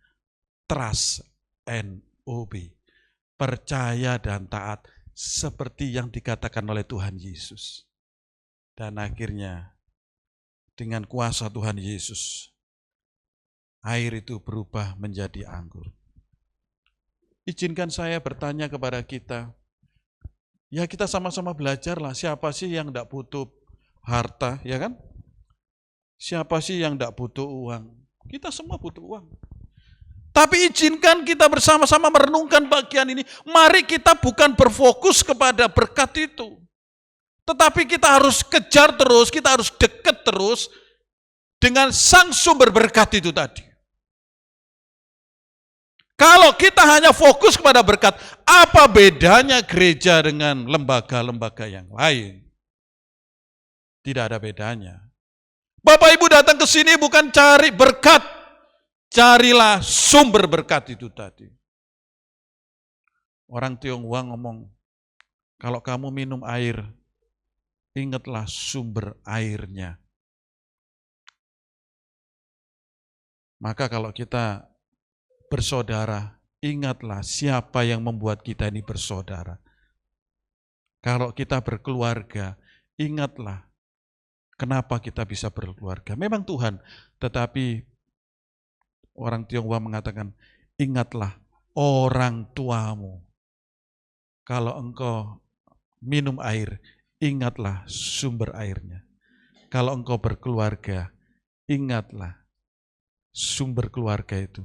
trust and obey, percaya dan taat seperti yang dikatakan oleh Tuhan Yesus. Dan akhirnya dengan kuasa Tuhan Yesus, air itu berubah menjadi anggur. izinkan saya bertanya kepada kita. Ya kita sama-sama belajar lah, siapa sih yang tidak butuh harta, ya kan? Siapa sih yang tidak butuh uang? Kita semua butuh uang. Tapi izinkan kita bersama-sama merenungkan bagian ini. Mari kita bukan berfokus kepada berkat itu. Tetapi kita harus kejar terus, kita harus dekat terus dengan sang sumber berkat itu tadi. Kalau kita hanya fokus kepada berkat, apa bedanya gereja dengan lembaga-lembaga yang lain? Tidak ada bedanya. Bapak Ibu datang ke sini bukan cari berkat, carilah sumber berkat itu tadi. Orang Tionghoa ngomong, kalau kamu minum air, ingatlah sumber airnya. Maka kalau kita bersaudara, ingatlah siapa yang membuat kita ini bersaudara. Kalau kita berkeluarga, ingatlah kenapa kita bisa berkeluarga. Memang Tuhan, tetapi orang Tionghoa mengatakan, ingatlah orang tuamu. Kalau engkau minum air, ingatlah sumber airnya. Kalau engkau berkeluarga, ingatlah sumber keluarga itu.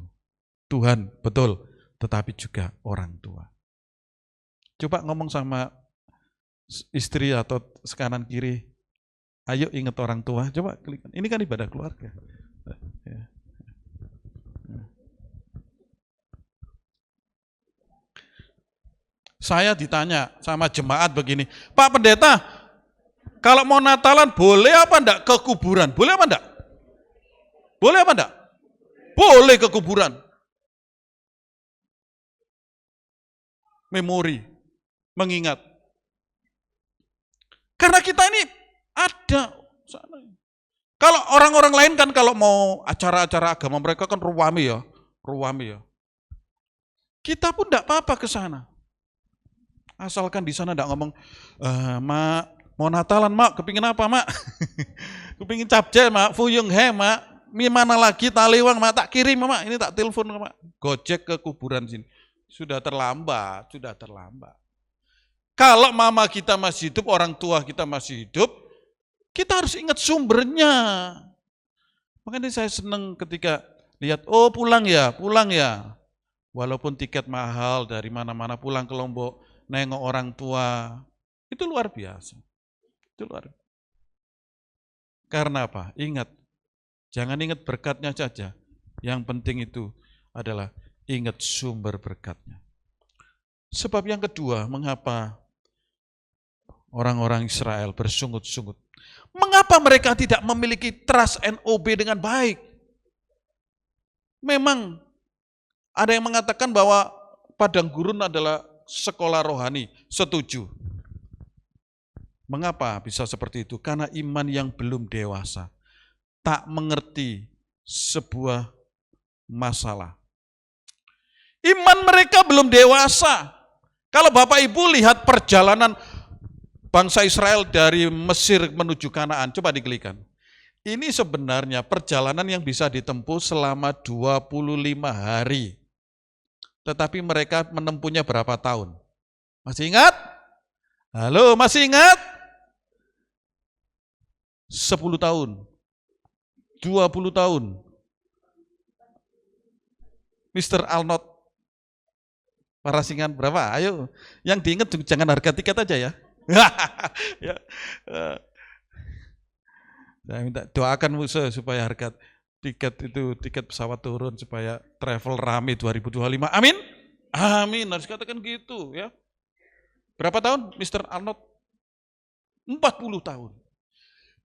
Tuhan, betul, tetapi juga orang tua. Coba ngomong sama istri atau sekanan kiri, ayo ingat orang tua, coba klik. Ini kan ibadah keluarga. Saya ditanya sama jemaat begini, Pak Pendeta, kalau mau Natalan boleh apa enggak ke kuburan? Boleh apa enggak? Boleh apa enggak? Boleh ke kuburan. Memori, mengingat. Karena kita ini ada. Kalau orang-orang lain kan kalau mau acara-acara agama mereka kan ruwami ya. Kita pun enggak apa-apa ke sana. Asalkan di sana enggak ngomong, Mak, mau Natalan, Mak, kepingin apa, Mak? Kepingin capce, Mak, fuyung he, Mak. Mana lagi taliwang, Mak, tak kirim, Mak. Ini tak telepon, Mak. Gojek ke kuburan sini. Sudah terlambat. Kalau mama kita masih hidup, orang tua kita masih hidup, kita harus ingat sumbernya. Makanya saya senang ketika lihat, oh pulang ya. Walaupun tiket mahal dari mana-mana pulang ke Lombok, nengok orang tua, itu luar biasa. Karena apa? Ingat, jangan ingat berkatnya saja. Yang penting itu adalah ingat sumber berkatnya. Sebab yang kedua, mengapa orang-orang Israel bersungut-sungut? Mengapa mereka tidak memiliki trust and obey dengan baik? Memang ada yang mengatakan bahwa padang gurun adalah sekolah rohani. Setuju. Mengapa bisa seperti itu? Karena iman yang belum dewasa, tak mengerti sebuah masalah. Iman mereka belum dewasa. Kalau Bapak Ibu lihat perjalanan bangsa Israel dari Mesir menuju Kanaan, coba diklikkan. Ini sebenarnya perjalanan yang bisa ditempuh selama 25 hari. Tetapi mereka menempuhnya berapa tahun? Masih ingat? Halo, masih ingat? 10 tahun. 20 tahun. Mr. Arnold Parasingan berapa? Ayo, yang diingat jangan harga tiket aja ya. Saya minta doakan Musa supaya harga tiket pesawat turun supaya travel rame 2025. Amin. Amin. Harus katakan gitu ya. Berapa tahun Mr. Arnold? 40 tahun.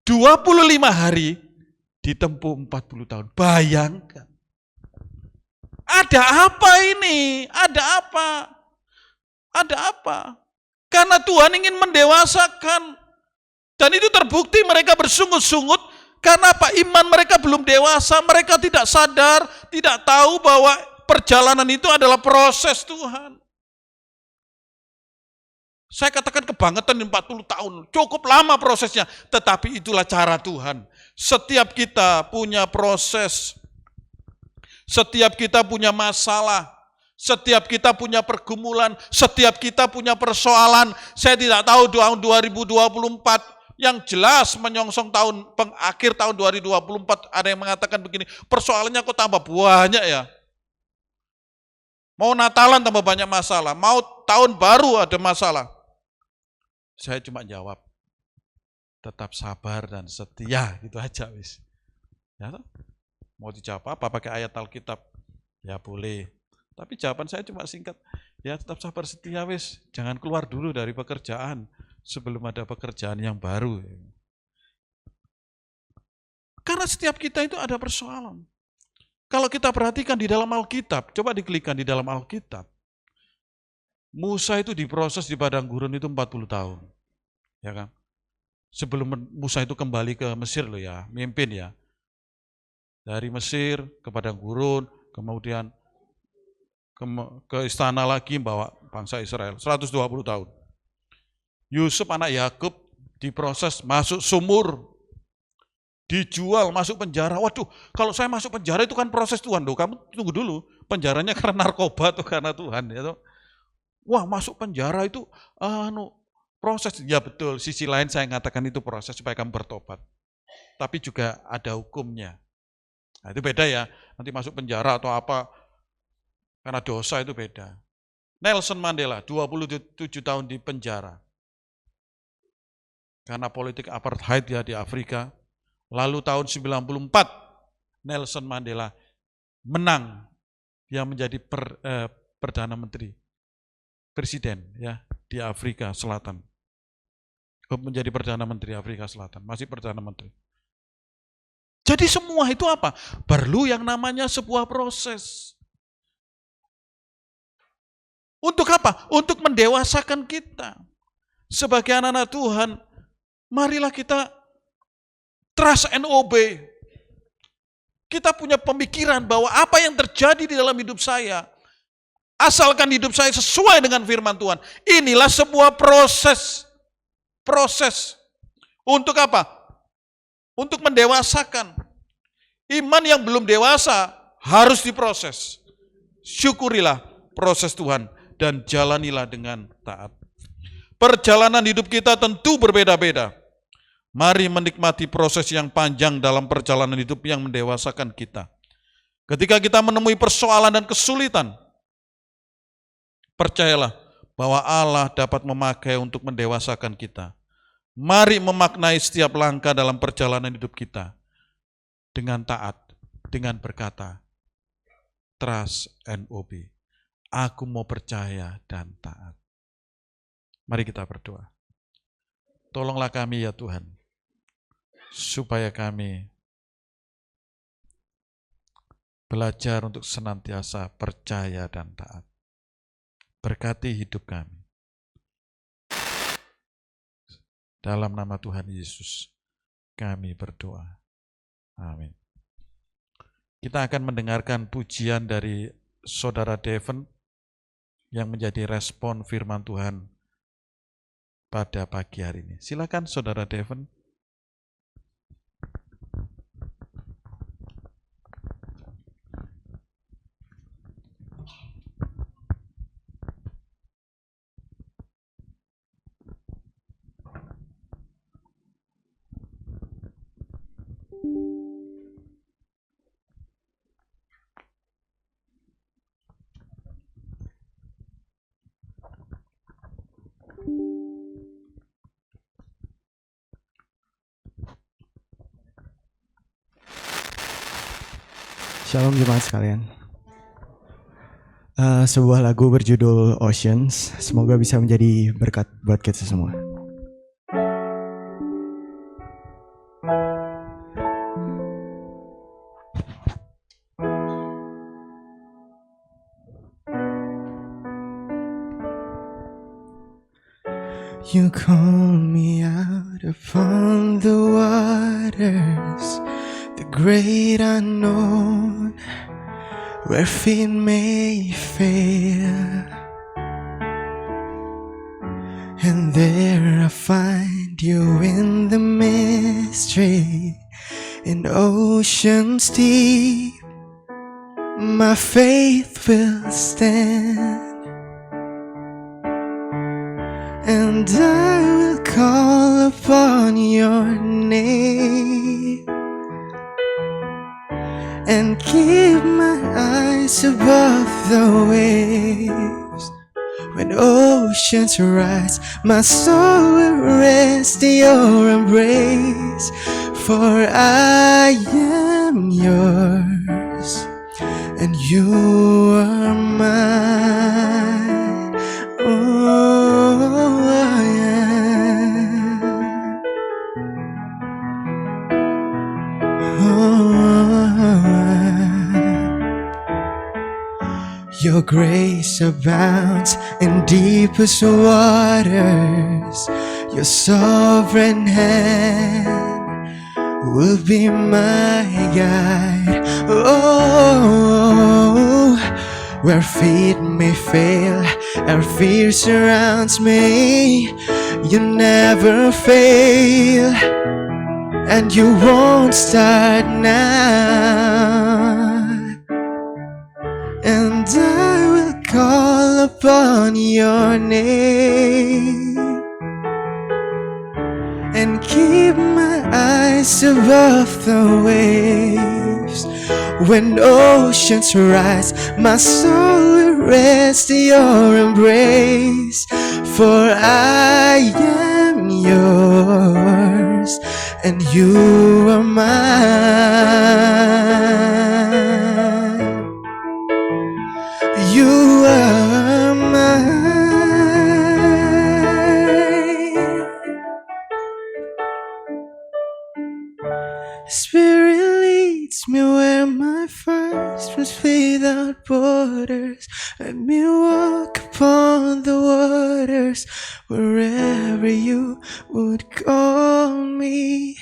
25 hari ditempuh 40 tahun. Bayangkan. Ada apa ini? Ada apa? Karena Tuhan ingin mendewasakan. Dan itu terbukti mereka bersungut-sungut. Karena apa? Iman mereka belum dewasa. Mereka tidak sadar, tidak tahu bahwa perjalanan itu adalah proses Tuhan. Saya katakan kebangetan 40 tahun. Cukup lama prosesnya. Tetapi itulah cara Tuhan. Setiap kita punya proses. Setiap kita punya masalah, Setiap kita punya pergumulan, setiap kita punya persoalan. Saya tidak tahu tahun 2024 yang jelas menyongsong akhir tahun 2024 ada yang mengatakan begini, persoalannya kok tambah banyak ya. Mau Natalan tambah banyak masalah, mau tahun baru ada masalah. Saya cuma jawab, tetap sabar dan setia, gitu aja wis. Ya, mau dijawab apa pakai ayat Alkitab? Ya boleh. Tapi jawaban saya cuma singkat, ya tetap sabar setia wis, jangan keluar dulu dari pekerjaan sebelum ada pekerjaan yang baru. Karena setiap kita itu ada persoalan. Kalau kita perhatikan di dalam Alkitab, coba diklikkan di dalam Alkitab. Musa itu diproses di padang gurun itu 40 tahun. Ya kan? Sebelum Musa itu kembali ke Mesir loh ya, mimpin ya. Dari Mesir ke padang gurun, kemudian ke istana lagi bawa bangsa Israel, 120 tahun. Yusuf anak Yakub diproses masuk sumur, dijual masuk penjara. Waduh, kalau saya masuk penjara itu kan proses Tuhan. Loh, kamu tunggu dulu, penjaranya karena narkoba atau karena Tuhan? Ya, wah, masuk penjara itu proses. Ya betul, sisi lain saya mengatakan itu proses supaya kamu bertobat. Tapi juga ada hukumnya. Nah, itu beda ya, nanti masuk penjara atau apa, karena dosa itu beda. Nelson Mandela, 27 tahun di penjara. Karena politik apartheid ya di Afrika. Lalu tahun 94, Nelson Mandela menang. Dia menjadi Perdana Menteri, Presiden ya di Afrika Selatan. Menjadi Perdana Menteri Afrika Selatan, masih Perdana Menteri. Jadi semua itu apa? Perlu yang namanya sebuah proses. Untuk apa? Untuk mendewasakan kita. Sebagai anak-anak Tuhan, marilah kita trust and obey. Kita punya pemikiran bahwa apa yang terjadi di dalam hidup saya, asalkan hidup saya sesuai dengan firman Tuhan. Inilah sebuah proses. Proses. Untuk apa? Untuk mendewasakan. Iman yang belum dewasa harus diproses. Syukurilah proses Tuhan. Dan jalanilah dengan taat. Perjalanan hidup kita tentu berbeda-beda. Mari menikmati proses yang panjang dalam perjalanan hidup yang mendewasakan kita. Ketika kita menemui persoalan dan kesulitan, percayalah bahwa Allah dapat memakai untuk mendewasakan kita. Mari memaknai setiap langkah dalam perjalanan hidup kita dengan taat, dengan berkata, trust and obey. Aku mau percaya dan taat. Mari kita berdoa. Tolonglah kami ya Tuhan, supaya kami belajar untuk senantiasa percaya dan taat. Berkati hidup kami. Dalam nama Tuhan Yesus, kami berdoa. Amin. Kita akan mendengarkan pujian dari Saudara Devon yang menjadi respon firman Tuhan pada pagi hari ini. Silakan Saudara Devon. Shalom jemaat sekalian. Sebuah lagu berjudul Oceans, semoga bisa menjadi berkat buat kita semua. You call me out upon the waters, the great unknown, where feet may fail, and there I find you in the mystery, in oceans deep. my faith will stand. And I will call upon your name and keep my eyes above the waves. When oceans rise, my soul will rest in your embrace. For I am yours and you are mine. Oh, yeah. Your grace abounds in deepest waters. Your sovereign hand will be my guide. Oh, where feet may fail and fear surrounds me, you never fail, and you won't start now. And I will call upon your name and keep my eyes above the waves. When oceans rise, my soul will rest in your embrace. For I am yours and you are mine. You are mine. Spirit leads me where my thirst was without borders. Let me walk upon the waters wherever you would call me.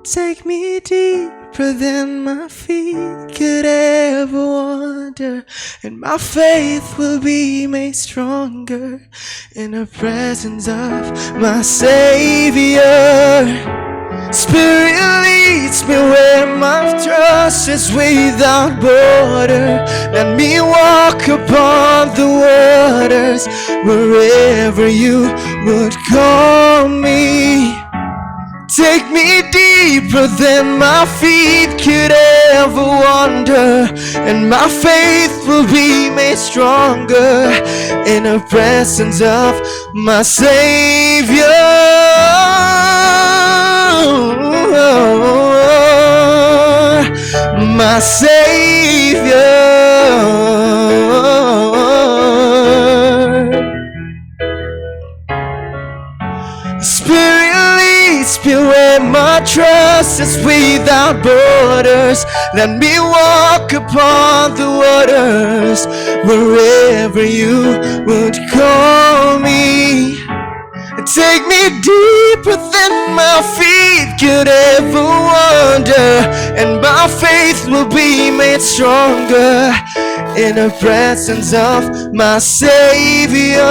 Take me deeper than my feet could ever wander, and my faith will be made stronger in the presence of my Savior. Spirit leads me where my trust is without border. Let me walk upon the waters wherever you would call me. Take me deeper than my feet could ever wander, and my faith will be made stronger in the presence of my Savior. My Savior. Spirit leads me where my trust is without borders. Let me walk upon the waters wherever you would call me. Take me deeper than my feet could ever wander, and my faith will be made stronger in the presence of my Savior.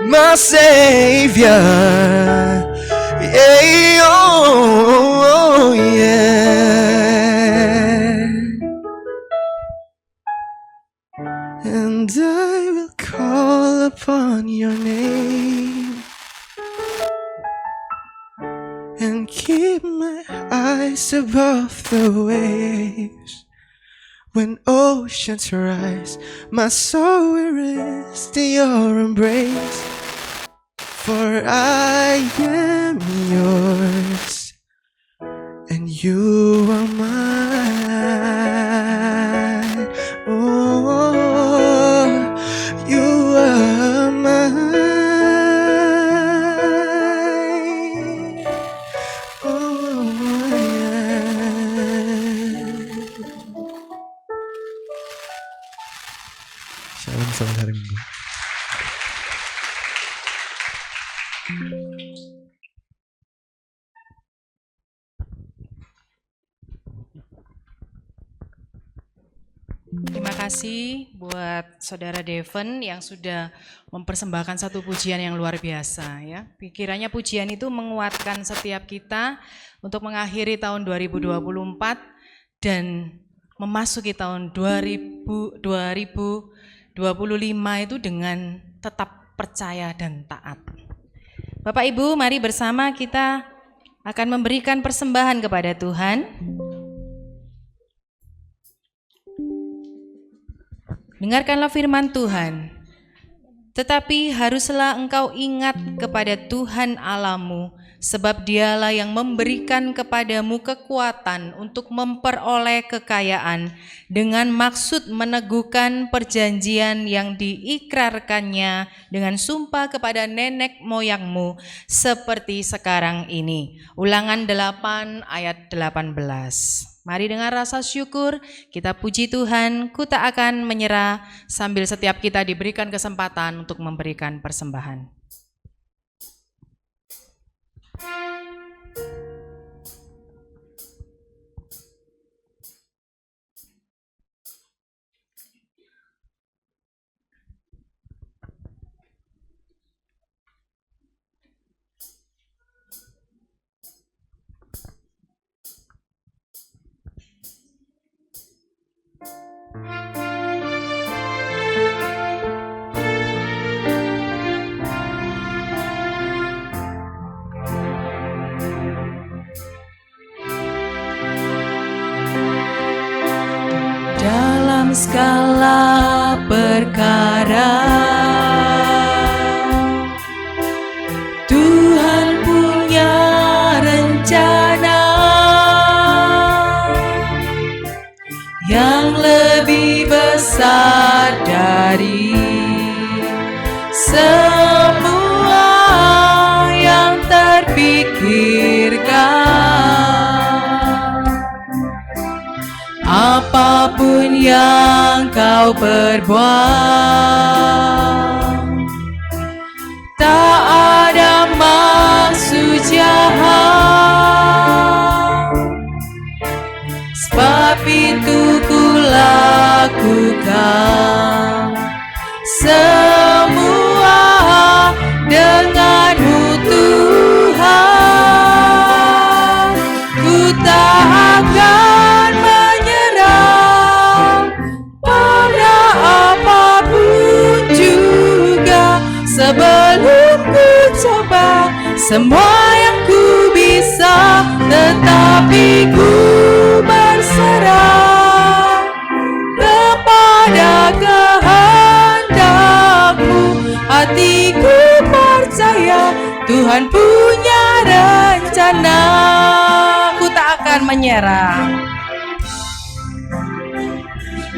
My Savior, yeah, oh, yeah. And I will call upon your name and keep my eyes above the waves. When oceans rise, my soul will rest in your embrace. For I am yours and you are mine. Oh, you are mine. Oh, yeah. Shalom, selamat hari Minggu. Terima kasih buat Saudara Devon yang sudah mempersembahkan satu pujian yang luar biasa ya. Kiranya pujian itu menguatkan setiap kita untuk mengakhiri tahun 2024 dan memasuki tahun 2025 itu dengan tetap percaya dan taat. Bapak Ibu, mari bersama kita akan memberikan persembahan kepada Tuhan. Dengarkanlah firman Tuhan. Tetapi haruslah engkau ingat kepada Tuhan Allahmu, sebab Dialah yang memberikan kepadamu kekuatan untuk memperoleh kekayaan dengan maksud meneguhkan perjanjian yang diikrarkannya dengan sumpah kepada nenek moyangmu seperti sekarang ini. Ulangan 8 ayat 18. Mari dengan rasa syukur kita puji Tuhan, ku tak akan menyerah sambil setiap kita diberikan kesempatan untuk memberikan persembahan. Dalam segala perkara Tuhan punya rencana yang lebih besar dari semua yang terpikirkan. Apapun yang kau perbuat, tak ada maksud jahat, sebab itu ku lakukan semua denganmu Tuhan. Ku tak akan menyerah pada apapun juga, sebelum ku coba semua yang ku bisa, tetapi ku berserah kepada kehendak-Mu. Hatiku percaya Tuhan punya rencana. Ku tak akan menyerah.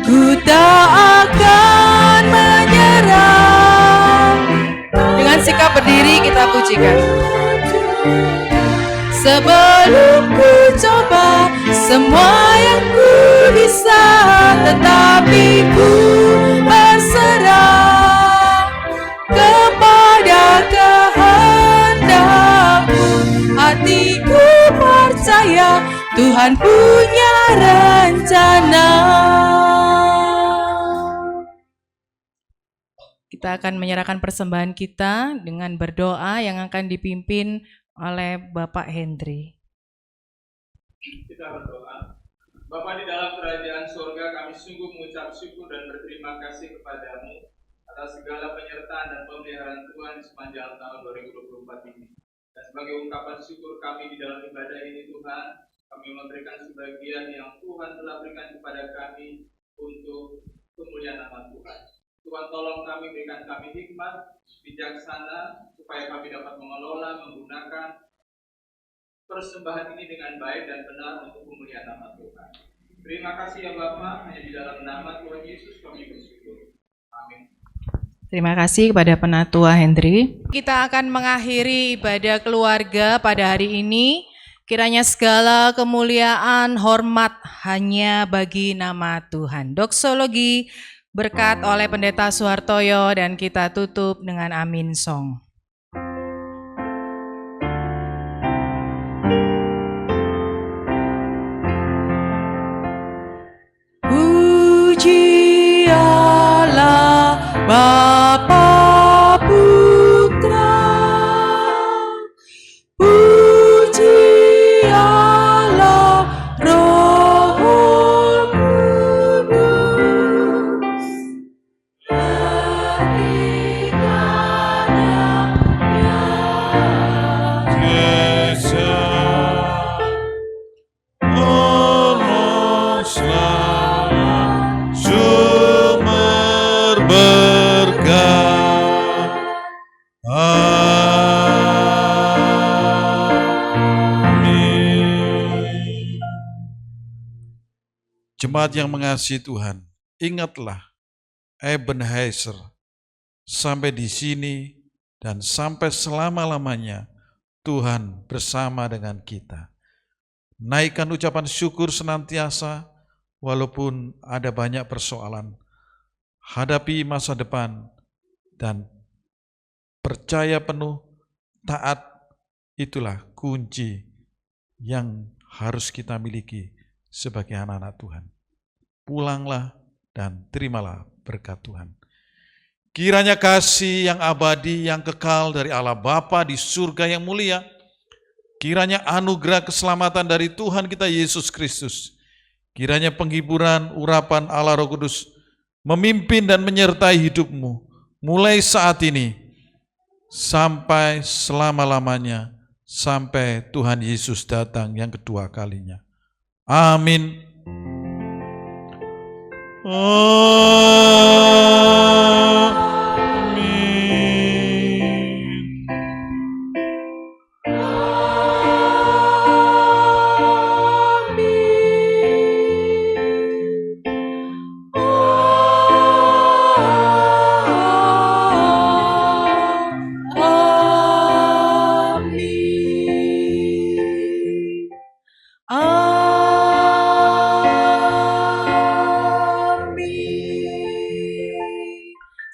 Ku tak akan menyerah. Dengan sikap berdiri kita pujikan. Sebelum ku coba semua yang ku bisa, tetapi ku berserah kepada kehendak-Mu. Hatiku percaya Tuhan punya rencana. Kita akan menyerahkan persembahan kita dengan berdoa yang akan dipimpin oleh Bapak Hendri. Kita berdoa. Bapa di dalam kerajaan surga, kami sungguh mengucap syukur dan berterima kasih kepadamu atas segala penyertaan dan pemeliharaan Tuhan di sepanjang tahun 2024 ini. Dan sebagai ungkapan syukur kami di dalam ibadah ini Tuhan, kami memberikan sebagian yang Tuhan telah berikan kepada kami untuk kemuliaan nama Tuhan. Tuhan tolong kami, berikan kami hikmat, bijaksana, supaya kami dapat mengelola, menggunakan persembahan ini dengan baik dan benar untuk kemuliaan nama Tuhan. Terima kasih ya Bapa, hanya di dalam nama Tuhan Yesus kami bersyukur. Amin. Terima kasih kepada Penatua Hendri. Kita akan mengakhiri ibadah keluarga pada hari ini. Kiranya segala kemuliaan, hormat hanya bagi nama Tuhan. Doksologi berkat oleh Pendeta Suhartoyo dan kita tutup dengan Amin Song. Puji Bapa, Putra, puji Allah, Roh Kudus, Jemaat yang mengasihi Tuhan, ingatlah Ebenezer sampai di sini dan sampai selama-lamanya Tuhan bersama dengan kita. Naikkan ucapan syukur senantiasa walaupun ada banyak persoalan. Hadapi masa depan dan percaya penuh, taat, itulah kunci yang harus kita miliki sebagai anak-anak Tuhan. Pulanglah dan terimalah berkat Tuhan. Kiranya kasih yang abadi, yang kekal dari Allah Bapa di surga yang mulia, kiranya anugerah keselamatan dari Tuhan kita Yesus Kristus, kiranya penghiburan urapan Allah Roh Kudus memimpin dan menyertai hidupmu mulai saat ini sampai selama-lamanya, sampai Tuhan Yesus datang yang kedua kalinya. Amin.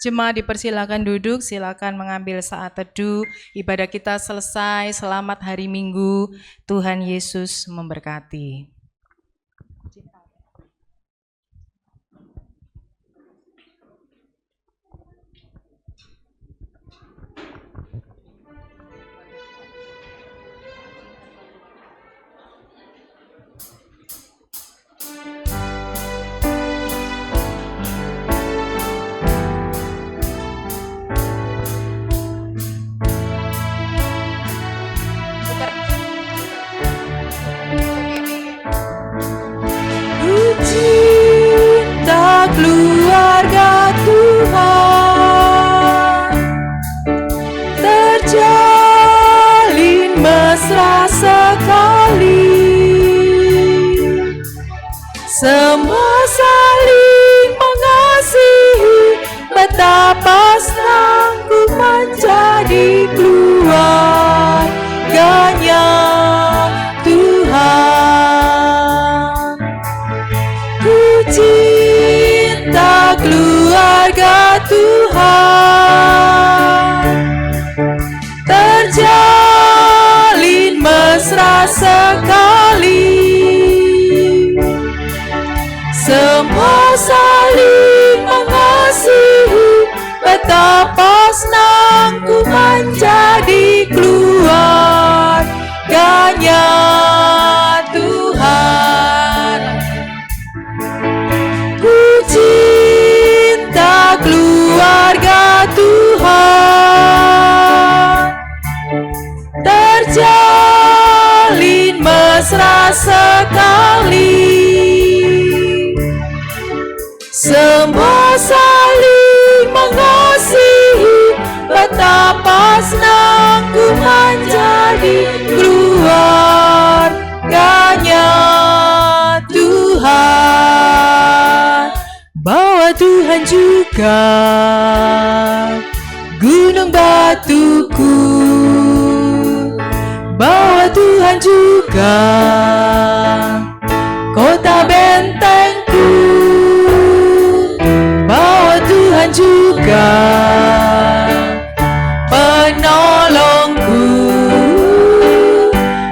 Jemaat dipersilakan duduk, silakan mengambil saat teduh. Ibadah kita selesai, selamat hari Minggu. Tuhan Yesus memberkati. Cinta keluarga Tuhan terjalin mesra sekali, semua saling mengasihi, betapa senang ku menjadi keluarganya Tuhan. Cinta keluarga Tuhan terjalin mesra sekali, semua saling mengasihi, betapa senang ku menjadi keluarganya Tuhan. Cinta keluarga Tuhan terjalin mesra sekali, semua saling mengasihi, betapa senang ku menjadi keluarganya Tuhan. Bawa Tuhan juga gunung batuku, bawa Tuhan juga kota bentengku, bawa Tuhan juga penolongku,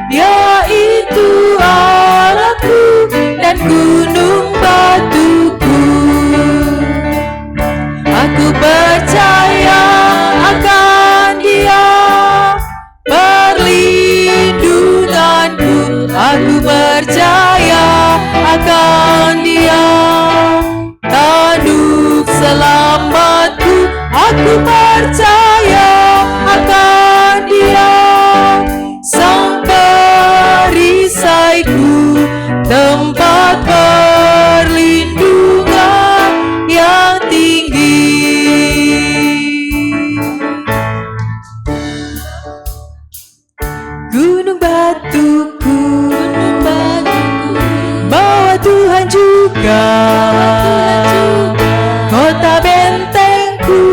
yaitu Allahku dan gunung batuku. Aku juga, kota bentengku,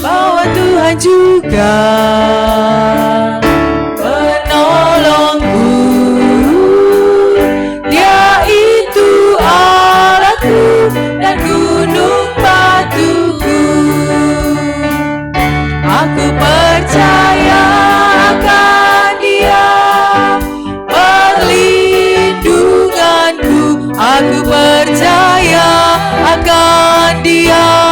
bahwa Tuhan juga penolongku. Dia itu Allahku dan gunung batuku. Aku percaya akan Dia, perlindunganku. Aku percaya akan Dia,